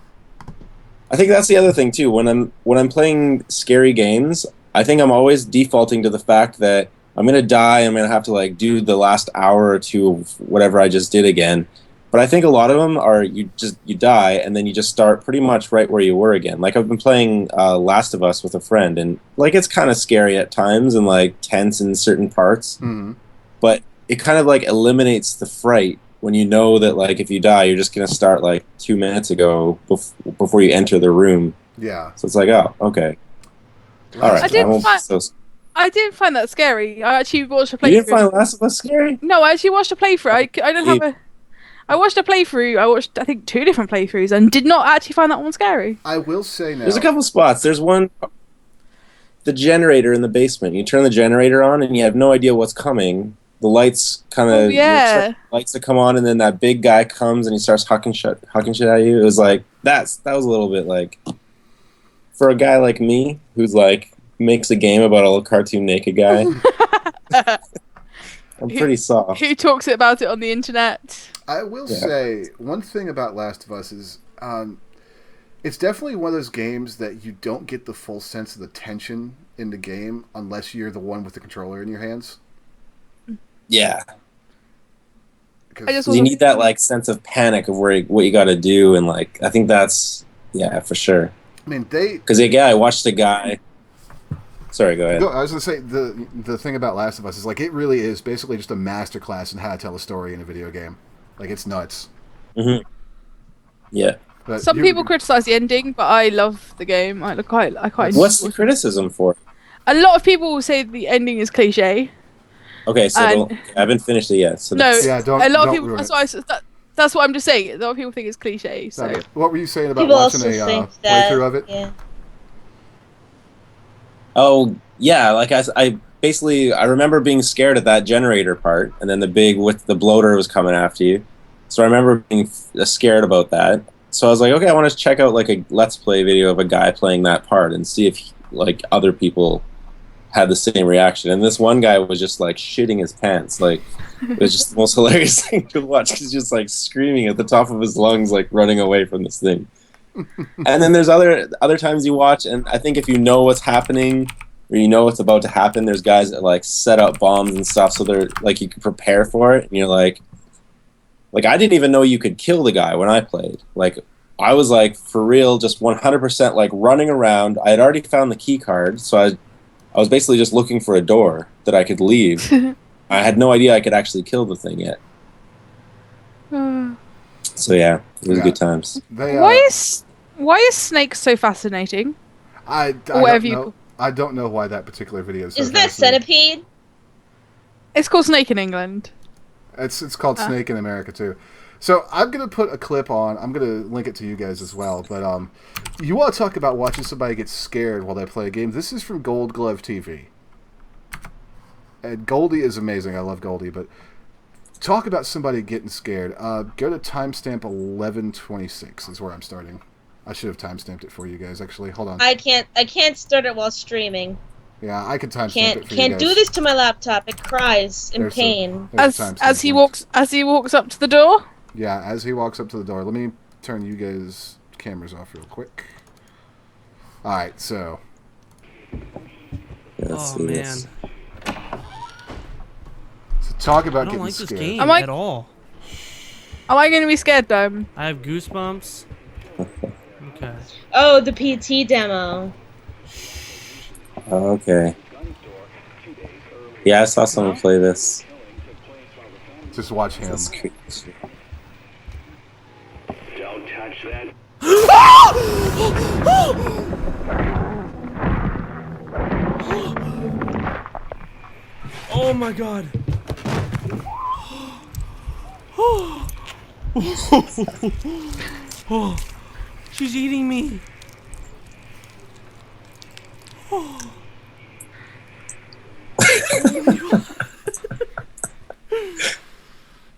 I think that's the other thing too. When I'm playing scary games, I think I'm always defaulting to the fact that I'm gonna die. I'm gonna have to like do the last hour or two of whatever I just did again. But I think a lot of them are you die and then you just start pretty much right where you were again. Like I've been playing Last of Us with a friend, and like it's kind of scary at times and like tense in certain parts. Mm-hmm. But it kind of like eliminates the fright when you know that like if you die, you're just gonna start like 2 minutes ago before you enter the room. Yeah. So it's like, oh, okay. All right. I didn't find that scary. I actually watched a playthrough. You didn't find Last of Us scary? No, I actually watched a playthrough. I watched a playthrough. I watched, I think, 2 different playthroughs and did not actually find that one scary. I will say now. There's a couple spots. There's one, the generator in the basement. You turn the generator on and you have no idea what's coming. The lights kind of lights that come on, and then that big guy comes and he starts hucking shit at you. It was like that was a little bit like for a guy like me who's like makes a game about a little cartoon naked guy. I'm pretty soft. Who talks about it on the internet? I will say one thing about Last of Us is it's definitely one of those games that you don't get the full sense of the tension in the game unless you're the one with the controller in your hands. Yeah. You need that like sense of panic of what you got to do, and like I think that's for sure. I mean, because I watched a guy Sorry, go ahead. No, I was going to say, the thing about Last of Us is, like, it really is basically just a masterclass in how to tell a story in a video game. Like, it's nuts. Mm-hmm. Yeah. But Some people criticize the ending, but I love the game. I quite What's the criticism for? A lot of people will say the ending is cliche. Okay, so I haven't finished it yet. So no, yeah, a lot of people. That's what I'm just saying. A lot of people think it's cliche. So what were you saying about People watching also a think playthrough of it? Yeah. Oh yeah, like I basically I remember being scared at that generator part, and then the bloater was coming after you. So I remember being scared about that. So I was like, okay, I want to check out like a Let's Play video of a guy playing that part and see if like other people had the same reaction. And this one guy was just like shitting his pants. Like it was just the most hilarious thing to watch. He's just like screaming at the top of his lungs, like running away from this thing. And then there's other times you watch, and I think if you know what's happening or you know what's about to happen, there's guys that like set up bombs and stuff so they're like you can prepare for it, and you're like I didn't even know you could kill the guy when I played. Like I was like for real just 100% like running around. I had already found the key card, so I was basically just looking for a door that I could leave. I had no idea I could actually kill the thing yet. So yeah, it was good times. Why is Snake so fascinating? I don't know why that particular video is so Is that Centipede? It's called Snake in England. It's called Snake in America too. So I'm gonna put a clip on. I'm gonna link it to you guys as well. But you want to talk about watching somebody get scared while they play a game? This is from Gold Glove TV. And Goldie is amazing. I love Goldie. But talk about somebody getting scared. Go to timestamp 11:26 is where I'm starting. I should have timestamped it for you guys. Actually, hold on. I can't start it while streaming. Yeah, I can timestamp it for you guys. Can't do this to my laptop. It cries in pain. As he walks up to the door. Yeah, as he walks up to the door. Let me turn you guys' cameras off real quick. All right, so. Oh man. So talk about I don't getting like scared. this game at all. Am I going to be scared, though? I have goosebumps. Okay. Oh, the PT demo. Okay. Yeah, I saw someone play this. Just watch him. Don't touch that. Oh my god. Oh, she's eating me. Oh.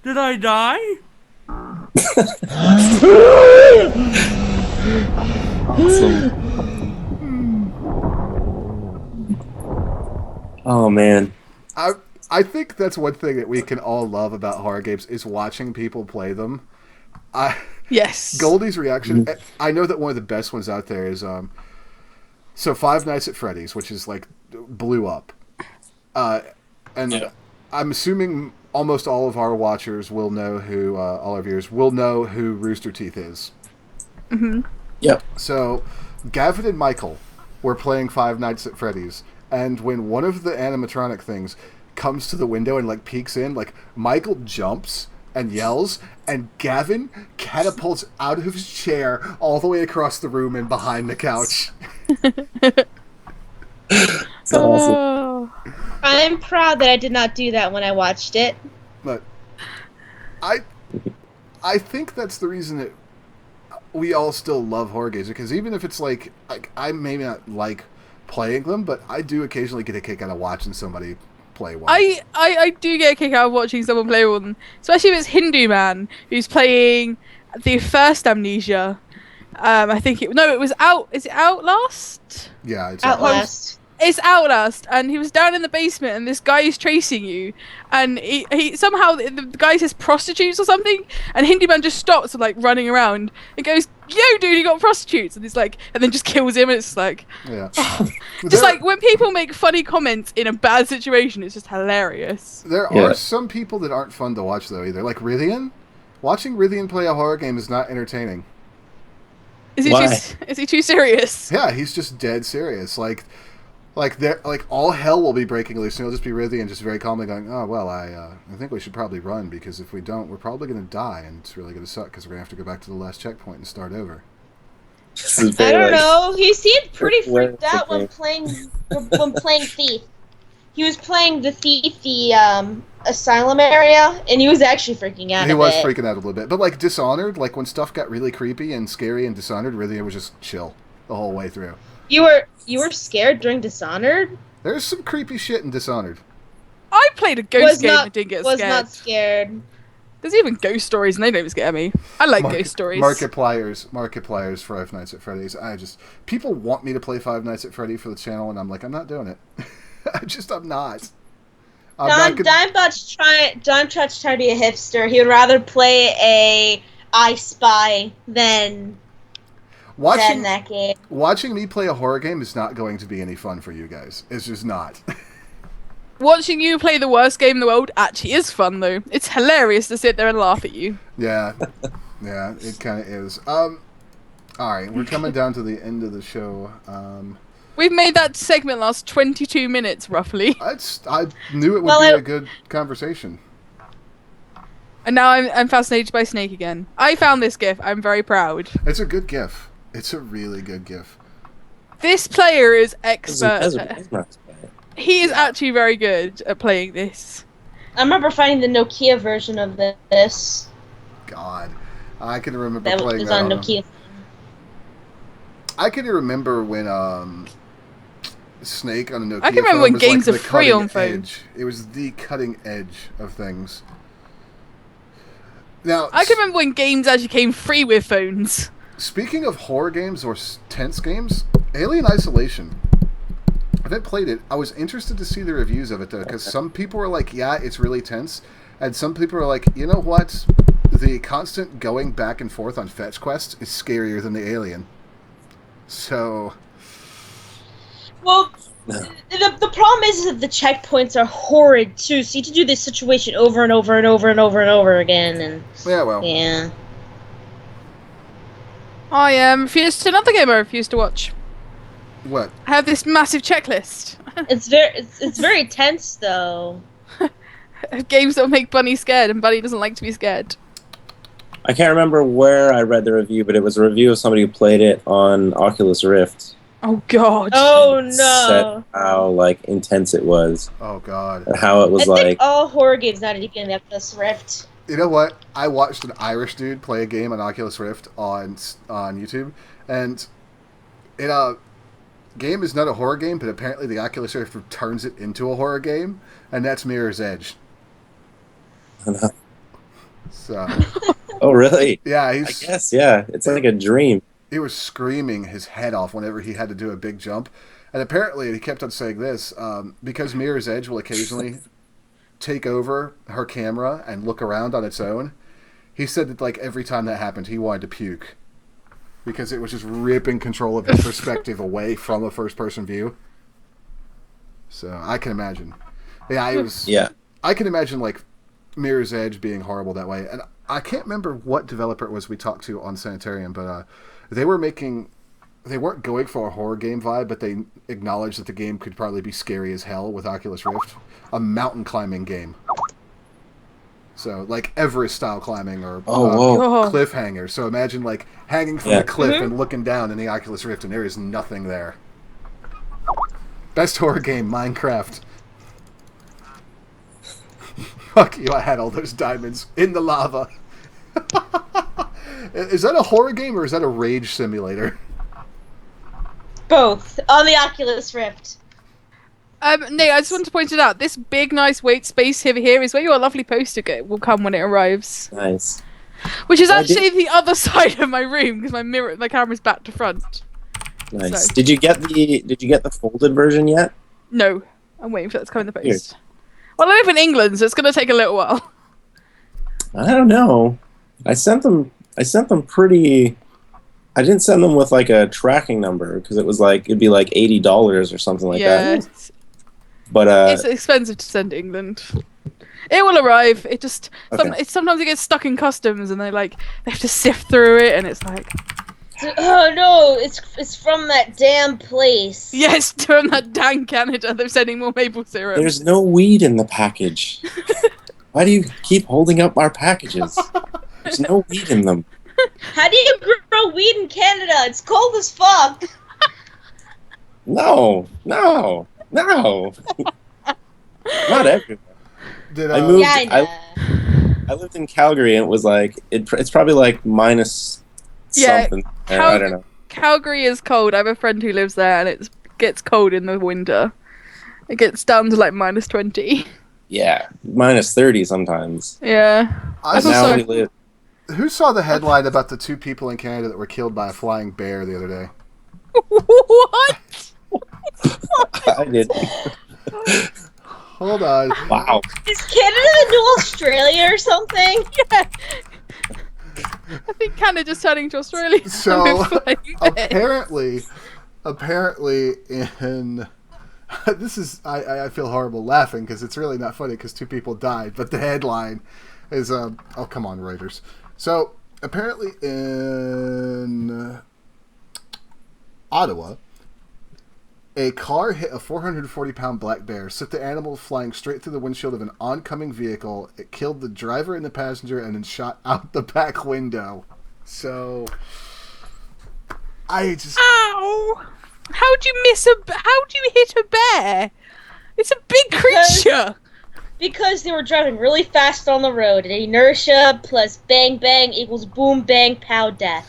Did I die? Awesome. Oh man. I think that's one thing that we can all love about horror games is watching people play them. Yes. Goldie's reaction. I know that one of the best ones out there is so Five Nights at Freddy's, which is like blew up, and yeah. I'm assuming almost all of our watchers will know who all our viewers will know who Rooster Teeth is. Mm-hmm. Yep. So Gavin and Michael were playing Five Nights at Freddy's, and when one of the animatronic things comes to the window and like peeks in, like Michael jumps and yells, and Gavin catapults out of his chair all the way across the room and behind the couch. That's awesome. I'm proud that I did not do that when I watched it. But I think that's the reason that we all still love horror games, because even if it's like I may not like playing them, but I do occasionally get a kick out of watching somebody play one. I do get a kick out of watching someone play one, especially if it's Hindu Man who's playing the first Amnesia. I think it was Is it Outlast? Yeah, it's Outlast. It's Outlast, and he was down in the basement, and this guy is chasing you, and he somehow the guy says prostitutes or something, and Hindu Man just stops like running around and goes, "Yo, dude, you got prostitutes," and he's like, and then just kills him, and it's like, yeah, just like when people make funny comments in a bad situation, it's just hilarious. There are some people that aren't fun to watch though either, like Rithian. Watching Rithian play a horror game is not entertaining. Is he too serious? Yeah, he's just dead serious. Like, Like all hell will be breaking loose, and he'll just be Rithy and just very calmly going, "Oh well, I think we should probably run because if we don't, we're probably going to die, and it's really going to suck because we're going to have to go back to the last checkpoint and start over." This is I very, don't like, know. He seemed pretty where freaked out when it's playing Thief. He was playing the Thief, the asylum area, and he was actually freaking out. He was freaking out a little bit, but like Dishonored, like when stuff got really creepy and scary and Dishonored, Rithy was just chill the whole way through. You were scared during Dishonored? There's some creepy shit in Dishonored. I played a ghost game and didn't get scared. Was not scared. There's even ghost stories and they don't scare me. I like ghost stories. Markiplier's for Five Nights at Freddy's. People want me to play Five Nights at Freddy for the channel, and I'm like, I'm not doing it. I'm not. Dimebot's trying to be a hipster. He would rather play a I Spy than that game. Watching me play a horror game is not going to be any fun for you guys. It's just not. Watching you play the worst game in the world actually is fun, though. It's hilarious to sit there and laugh at you. Yeah. Yeah, it kind of is. Alright, we're coming down to the end of the show. We've made that segment last 22 minutes, roughly. I knew it would be a good conversation. And now I'm fascinated by Snake again. I found this GIF. I'm very proud. It's a good GIF. It's a really good GIF. This player is expert. nice. He is actually very good at playing this. I remember finding the Nokia version of this. God. I can remember That playing was that on on Nokia. I can remember when Snake on a Nokia I can remember phone when was games like are the free cutting on phone. edge. It was the cutting edge of things. Now, I can remember when games actually came free with phones. speaking of horror games or tense games, Alien Isolation. I haven't played it. I was interested to see the reviews of it, though, because some people were like, yeah, it's really tense. And some people are like, you know what? The constant going back and forth on fetch quests is scarier than the alien. So... Well, the problem is that the checkpoints are horrid, too, so you have to do this situation over and over and over and over and over again, and... Yeah, well... Yeah. I refused to another game I refused to watch. What? I have this massive checklist. It's very tense, though. Games that make Bunny scared, and Bunny doesn't like to be scared. I can't remember where I read the review, but it was a review of somebody who played it on Oculus Rift. Oh god. Oh Said no. how like intense it was. Oh god. And how it was I think like all horror games now need to get an Oculus Rift. You know what? I watched an Irish dude play a game on Oculus Rift on YouTube, and it game is not a horror game, but apparently the Oculus Rift turns it into a horror game, and that's Mirror's Edge. So, oh really? yeah, I guess, yeah. It's like a dream. he was screaming his head off whenever he had to do a big jump, and apparently he kept on saying this because Mirror's Edge will occasionally take over her camera and look around on its own. He said that like every time that happened, he wanted to puke because it was just ripping control of his perspective away from a first-person view. So I can imagine. Yeah, I can imagine like Mirror's Edge being horrible that way. And I can't remember what developer it was we talked to on Sanitarium, but they weren't going for a horror game vibe, but they acknowledged that the game could probably be scary as hell with Oculus Rift. A mountain climbing game. So, like Everest-style climbing or cliffhanger. So imagine, like, hanging from a cliff and looking down in the Oculus Rift, and there is nothing there. Best horror game, Minecraft. Fuck you, I had all those diamonds in the lava. Is that a horror game, or is that a rage simulator? Both. On the Oculus Rift. Nate, I just want to point it out. This big, nice white space over here is where your lovely poster will come when it arrives. Nice. Which is actually the other side of my room because my camera's back to front. Nice. So. Did you get the folded version yet? No, I'm waiting for that to come in the post. Well, I live in England, so it's going to take a little while. I don't know. I sent them pretty. I didn't send them with like a tracking number because it was like it'd be like $80 or something like that. But it's expensive to send to England. It will arrive. It just sometimes it gets stuck in customs and they have to sift through it, and it's like Oh no, it's from that damn place. Yes, from that dang Canada, they're sending more maple syrup. There's no weed in the package. Why do you keep holding up our packages? There's no weed in them. How do you grow weed in Canada? It's cold as fuck. No. Not everywhere. Did, I moved. Yeah, I know. I lived in Calgary, and it was like it's probably like minus something. I don't know. Calgary is cold. I have a friend who lives there, and it gets cold in the winter. It gets down to like minus 20. Yeah, minus 30 sometimes. Yeah. I feel Now sorry. we live. Who saw the headline about the 2 people in Canada that were killed by a flying bear the other day? What? I did. Hold on. Wow. Is Canada New Australia or something? Yeah. I think Canada's turning to Australia. So with flying bears. apparently in this is I feel horrible laughing because it's really not funny because 2 people died, but the headline is oh come on Reuters. So apparently in Ottawa, a car hit a 440-pound black bear, sent the animal flying straight through the windshield of an oncoming vehicle. It killed the driver and the passenger and then shot out the back window. So I just Ow! How'd you hit a bear? It's a big creature. Because they were driving really fast on the road, and inertia plus bang bang equals boom bang pow death.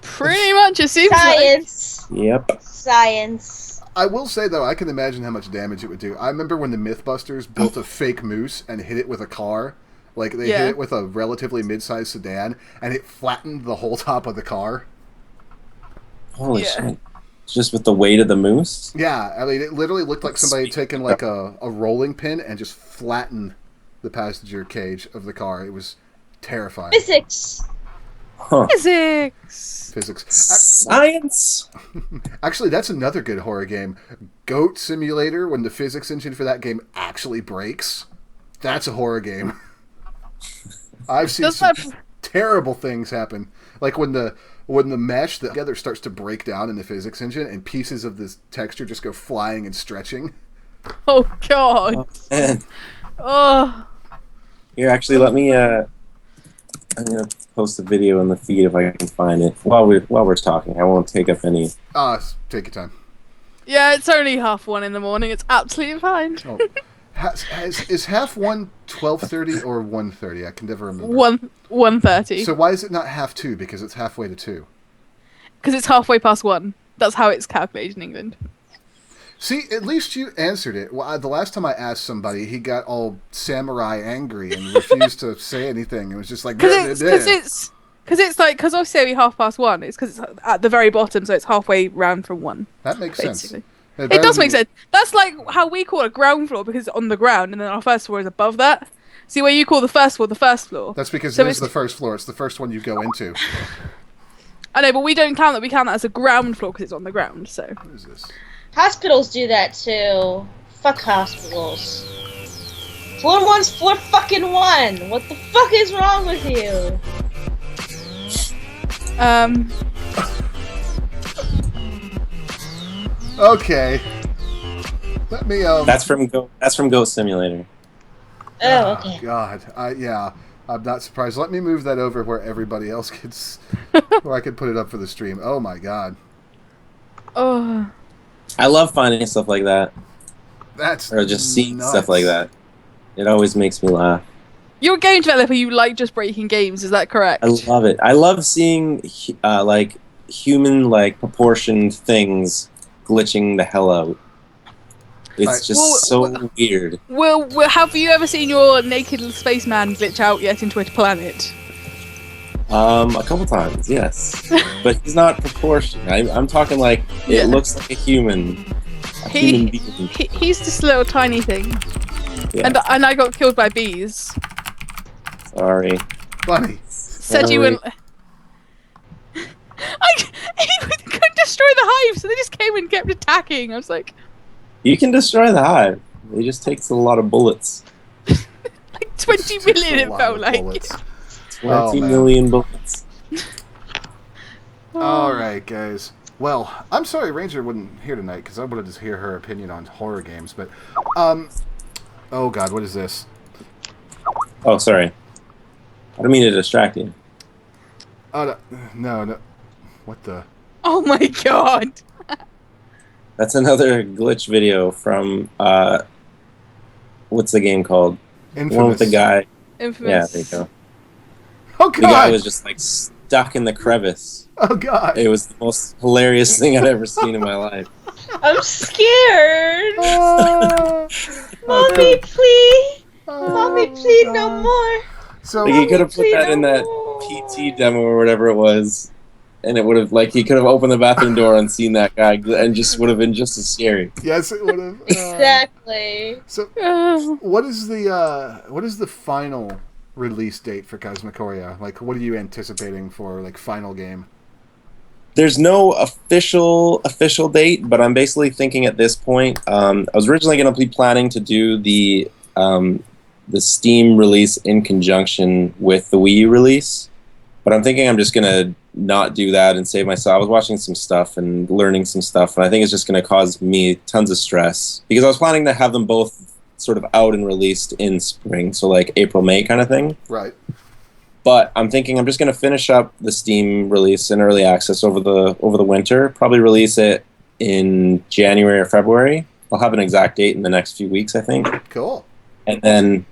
Pretty much, it seems Science. Yep. Science. I will say though, I can imagine how much damage it would do. I remember when the Mythbusters built a fake moose and hit it with a car. Like they hit it with a relatively mid-sized sedan, and it flattened the whole top of the car. Holy shit. Just with the weight of the moose? Yeah, I mean, it literally looked like somebody had taken like a rolling pin and just flattened the passenger cage of the car. It was terrifying. Physics. Huh. Physics. Physics. Science! Actually, that's another good horror game. Goat Simulator, when the physics engine for that game actually breaks. That's a horror game. I've seen some terrible things happen. Like when the mesh together starts to break down in the physics engine and pieces of this texture just go flying and stretching. Oh god. Oh, man. Oh. Here, actually, let me. I'm gonna post a video in the feed if I can find it while we're talking. I won't take up any. Take your time. Yeah, it's only 1:30 in the morning. It's absolutely fine. Oh. Is half 1 12:30 or 1:30? I can never remember. 1:30. So why is it not half 2? Because it's halfway to 2. Because it's halfway past 1. That's how it's calculated in England. See, at least you answered it. Well, the last time I asked somebody, he got all samurai angry and refused to say anything. It was just like Because obviously we 1:30. It's because it's at the very bottom, so it's halfway round from 1. That makes basically. sense. It does make sense. That's like how we call a ground floor because it's on the ground, and then our first floor is above that. See where you call the first floor the first floor. That's because So it is it's- the first floor. It's the first one you go into. I know, but we don't count that. We count that as a ground floor because it's on the ground. So. What is this? Hospitals do that too. Fuck hospitals. Floor 1's floor fucking 1. What the fuck is wrong with you? Okay. Let me That's from Goat Simulator. Oh, okay. God. Yeah. I'm not surprised. Let me move that over where everybody else gets, where I can put it up for the stream. Oh my God. Oh. I love finding stuff like that, That's or just seeing nuts. stuff like that. It always makes me laugh. You're a game developer. You like just breaking games. Is that correct? I love it. I love seeing like human proportioned things glitching the hell out. It's just so weird. Well, have you ever seen your naked spaceman glitch out yet into a planet? A couple times, yes. But he's not proportioned. I'm talking like it looks like a human being. He's just a little tiny thing. Yeah. And I got killed by bees. Sorry. Funny. Said you wouldn't. He couldn't destroy the hive, so they just came and kept attacking. I was like, You can destroy the hive. It just takes a lot of bullets. like 20 million. It felt like. 20 million bullets. All right, guys. Well, I'm sorry Ranger wasn't here tonight because I wanted to hear her opinion on horror games. But, oh God, what is this? Oh, sorry. I don't mean to distract you. Oh no. What the? Oh my god. That's another glitch video from what's the game called? Infamous. The one with the guy. Infamous. Yeah, there you go. Oh God! The guy was just like stuck in the crevice. Oh God! It was the most hilarious thing I'd ever seen in my life. I'm scared. Oh, Mommy, please. oh, Mommy, please, no God. more. So Like, he could have put Please, that in that no. PT demo or whatever it was, and it would have he could have opened the bathroom door and seen that guy, and just would have been just as scary. yes, it would have. Exactly. So, what is the final release date for Cosmochoria? Like, what are you anticipating for like final game? There's no official date, but I'm basically thinking at this point. I was originally going to be planning to do the Steam release in conjunction with the Wii U release, but I'm thinking I'm just going to not do that and save myself. I was watching some stuff and learning some stuff, and I think it's just going to cause me tons of stress because I was planning to have them both sort of out and released in spring, so like April, May kind of thing. Right. But I'm thinking I'm just going to finish up the Steam release in early access over the winter. Probably release it in January or February. I'll have an exact date in the next few weeks, I think. Cool. And then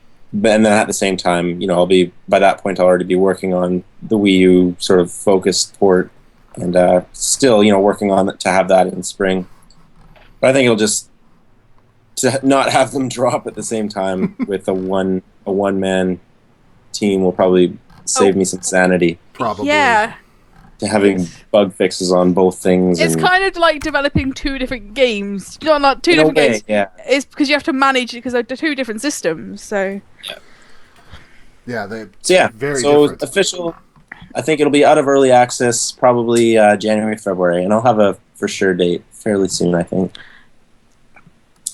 at the same time, I'll be by that point I'll already be working on the Wii U sort of focused port, and still working on it to have that in spring. But I think it'll just to not have them drop at the same time with a one man team will probably save me some sanity. Probably. Yeah. To having bug fixes on both things. It's and kind of like developing two different games. Not two in a different way, games. yeah. It's because you have to manage because they're two different systems. So. Yeah, they're very so different. official. I think it'll be out of early access probably January, February, and I'll have a for sure date fairly soon, I think.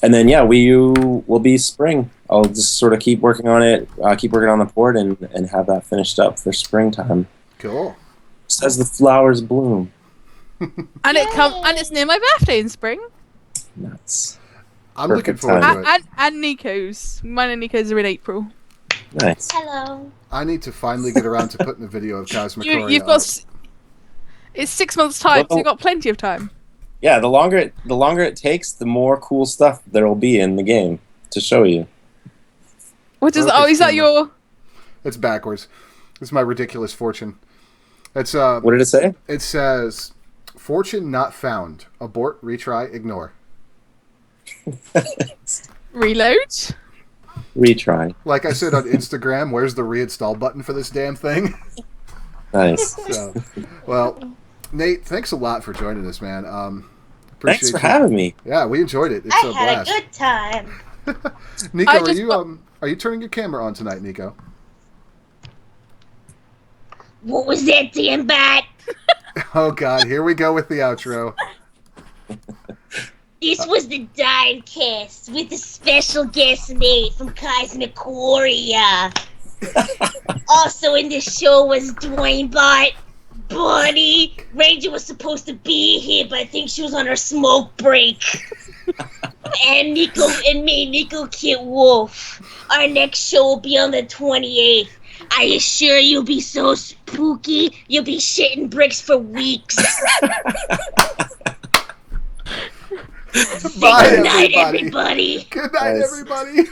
And then Wii U will be spring. I'll just sort of keep working on it, keep working on the port, and have that finished up for springtime. Cool. Just as the flowers bloom. And it's near my birthday in spring. Nuts. I'm Perfect looking forward time. to it. And Nico's. Mine and Nico's are in April. Nice. Hello. I need to finally get around to putting a video of Cosmochoria You've up. got. It's 6 months' time, so Well, you've got plenty of time. Yeah, the longer it takes, the more cool stuff there will be in the game to show you. What is? Focus Oh, is that camera. your? It's backwards. It's my ridiculous fortune. It's What did it say? It says, "Fortune not found. Abort, retry, ignore." Reload. Retry. Like I said on Instagram, where's the reinstall button for this damn thing? Nice. So, well, Nate, thanks a lot for joining us, man. Thanks for you. having me. Yeah, we enjoyed it. It's I a had blast. a good time. Nico, I are just you are you turning your camera on tonight, Nico? What was that, Digmbot? Oh God, here we go with the outro. This was the Digmcast with the special guest Nate from Cosmochoria. Also in the show was Digmbot, Bunny. Ranger was supposed to be here, but I think she was on her smoke break. And Nico and me, Nekokitwolf. Our next show will be on the 28th. I assure you'll be so spooky, you'll be shitting bricks for weeks. Bye, Good night, everybody. everybody. Good night, Nice. everybody.